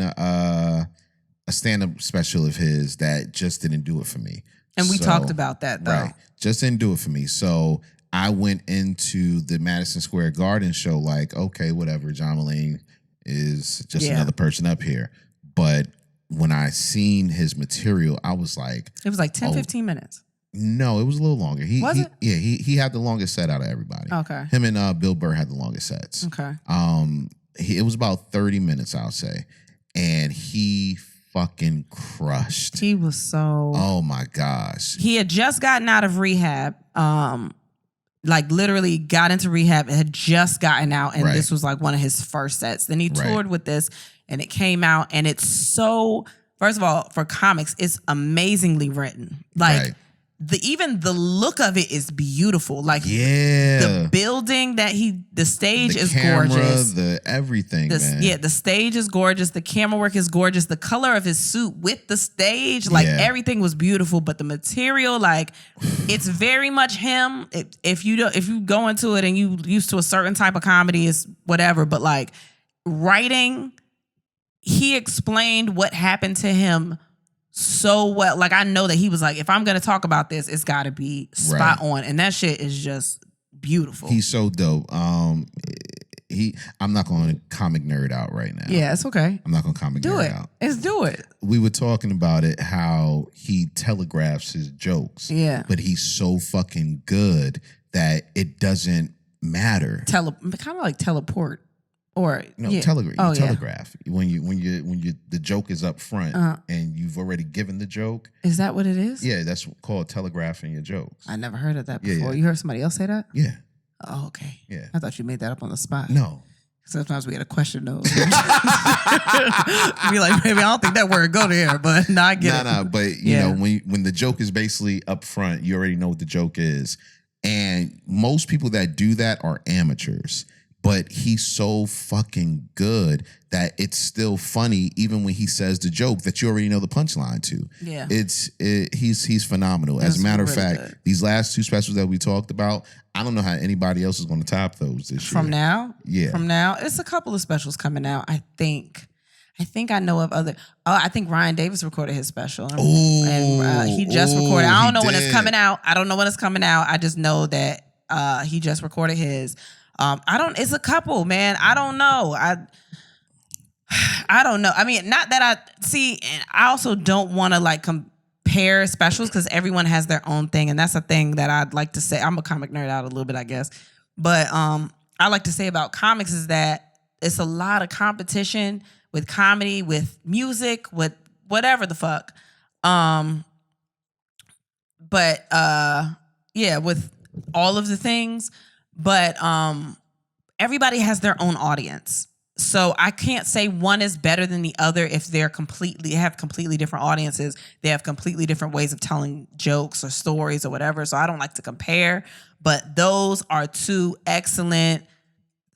a stand-up special of his that just didn't do it for me. And we talked about that, though. Right. Just didn't do it for me. So I went into the Madison Square Garden show like, okay, whatever. John Mulaney is just another person up here. But when I seen his material, I was like... It was like 10, 15 minutes. No, it was a little longer. Was it? Yeah, he had the longest set out of everybody. Okay. Him and Bill Burr had the longest sets. Okay. It was about 30 minutes, I'll say. And he fucking crushed. He was so... Oh my gosh. He had just gotten out of rehab. Like literally got into rehab and had just gotten out. And this was like one of his first sets. Then he toured with this and it came out. And it's so... First of all, for comics, it's amazingly written. Like... Even the look of it is beautiful. Like the building that the stage is camera, gorgeous. The everything, man. Yeah, the stage is gorgeous. The camera work is gorgeous. The color of his suit with the stage, like everything was beautiful. But the material, like it's very much him. If you go into it and you used to a certain type of comedy, is whatever. But like writing, he explained what happened to him so well. Like I know that he was like, if I'm gonna talk about this, it's gotta be spot on. And that shit is just beautiful. He's so dope. I'm not gonna comic nerd out right now. Yeah, it's okay. I'm not gonna comic nerd out. Let's do it. We were talking about it, how he telegraphs his jokes. Yeah. But he's so fucking good that it doesn't matter. Kind of like teleport. Or telegraph. When the joke is up front and you've already given the joke. Is that what it is? Yeah, that's called telegraphing your jokes. I never heard of that before. You heard somebody else say that? Yeah. Oh, okay. Yeah. I thought you made that up on the spot. No. Sometimes we had a question those. Be like, maybe I don't think that word go there, but I get it. No, but you know, when the joke is basically up front, you already know what the joke is. And most people that do that are amateurs. But he's so fucking good that it's still funny even when he says the joke that you already know the punchline to. Yeah. He's phenomenal. As a matter of fact, these last two specials that we talked about, I don't know how anybody else is going to top those this year. From now? Yeah. From now? It's a couple of specials coming out, I think. I know of other... I think Ryan Davis recorded his special. And he just recorded. I don't know when it's coming out. I just know that he just recorded his... it's a couple, man. I don't know. I don't know. I mean, not that and I also don't want to like compare specials because everyone has their own thing. And that's a thing that I'd like to say. I'm a comic nerd out a little bit, I guess. But I like to say about comics is that it's a lot of competition with comedy, with music, with whatever the fuck. With all of the things. But everybody has their own audience. So I can't say one is better than the other if they have completely different audiences. They have completely different ways of telling jokes or stories or whatever. So I don't like to compare. But those are two excellent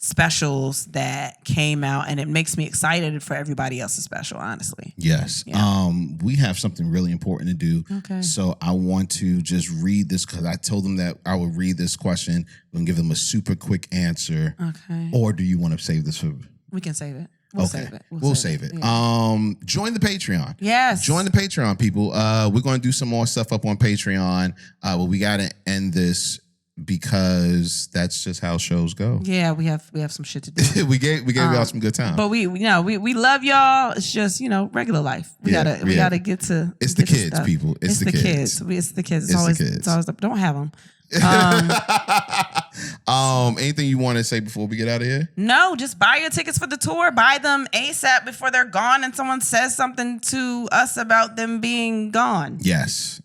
specials that came out, and it makes me excited for everybody else's special, honestly. Yes. Yeah. We have something really important to do. Okay. So I want to just read this because I told them that I would read this question and give them a super quick answer. Okay. Or do you want to save this for? We can save it. We'll okay. save it. We'll save it. Yeah. Join the Patreon. Yes. Join the Patreon, people. We're going to do some more stuff up on Patreon. But we got to end this because that's just how shows go. Yeah, we have some shit to do. we gave y'all some good time. But we love y'all. It's just, regular life. We gotta get to. It's the kids, stuff. people. It's the kids. It's the kids. It's always the kids. It's always don't have them. Anything you want to say before we get out of here? No, just buy your tickets for the tour. Buy them ASAP before they're gone and someone says something to us about them being gone. Yes,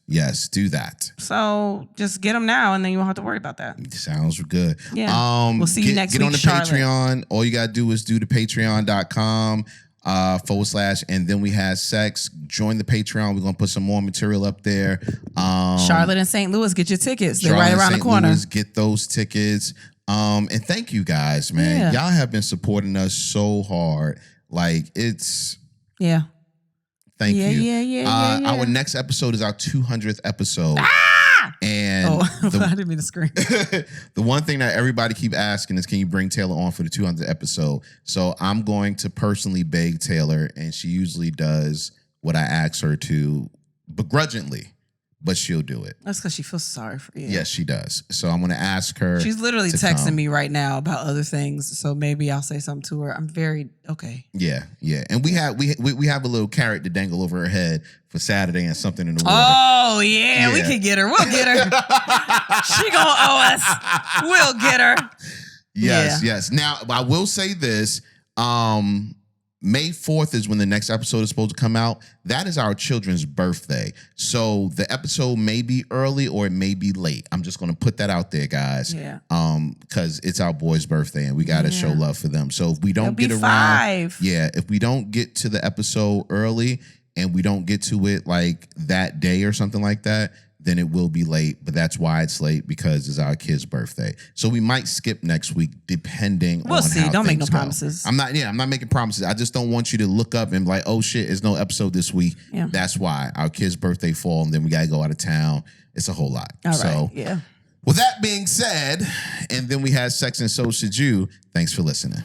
do that. So just get them now and then you won't have to worry about that. Sounds good. Yeah. We'll see you next week, Get on the Charlotte. Patreon. All you got to do is do the patreon.com / and then we have sex. Join the Patreon. We're going to put some more material up there. Charlotte and St. Louis, get your tickets. They're right around the corner. Louis, get those tickets. And thank you guys, man. Yeah. Y'all have been supporting us so hard. Like, it's... Yeah. Thank you. Yeah. Our next episode is our 200th episode. And I didn't mean to scream. The one thing that everybody keep asking is, can you bring Taylor on for the 200th episode? So I'm going to personally beg Taylor, and she usually does what I ask her to begrudgingly, but she'll do it. That's because she feels sorry for you. Yes, she does. So I'm going to ask her. She's literally texting me right now about other things. So maybe I'll say something to her. I'm very okay. Yeah. And we have a little carrot to dangle over her head for Saturday and something in the water. Oh yeah, we can get her. We'll get her. She gonna owe us. We'll get her. Yes. Now I will say this. May 4th is when the next episode is supposed to come out. That is our children's birthday. So the episode may be early or it may be late. I'm just going to put that out there, guys. Yeah. Because it's our boy's birthday and we got to show love for them. So if we don't get around, 5. if we don't get to the episode early and we don't get to it like that day or something like that, then it will be late. But that's why it's late, because it's our kid's birthday. So we might skip next week depending on We'll see. how Don't make no things go. promises. I'm not making promises. I just don't want you to look up and be like, oh shit, there's no episode this week. Yeah. That's why our kid's birthday fall and then we got to go out of town. It's a whole lot. All right. So Yeah. with that being said, and then we had sex and so should you. Thanks for listening.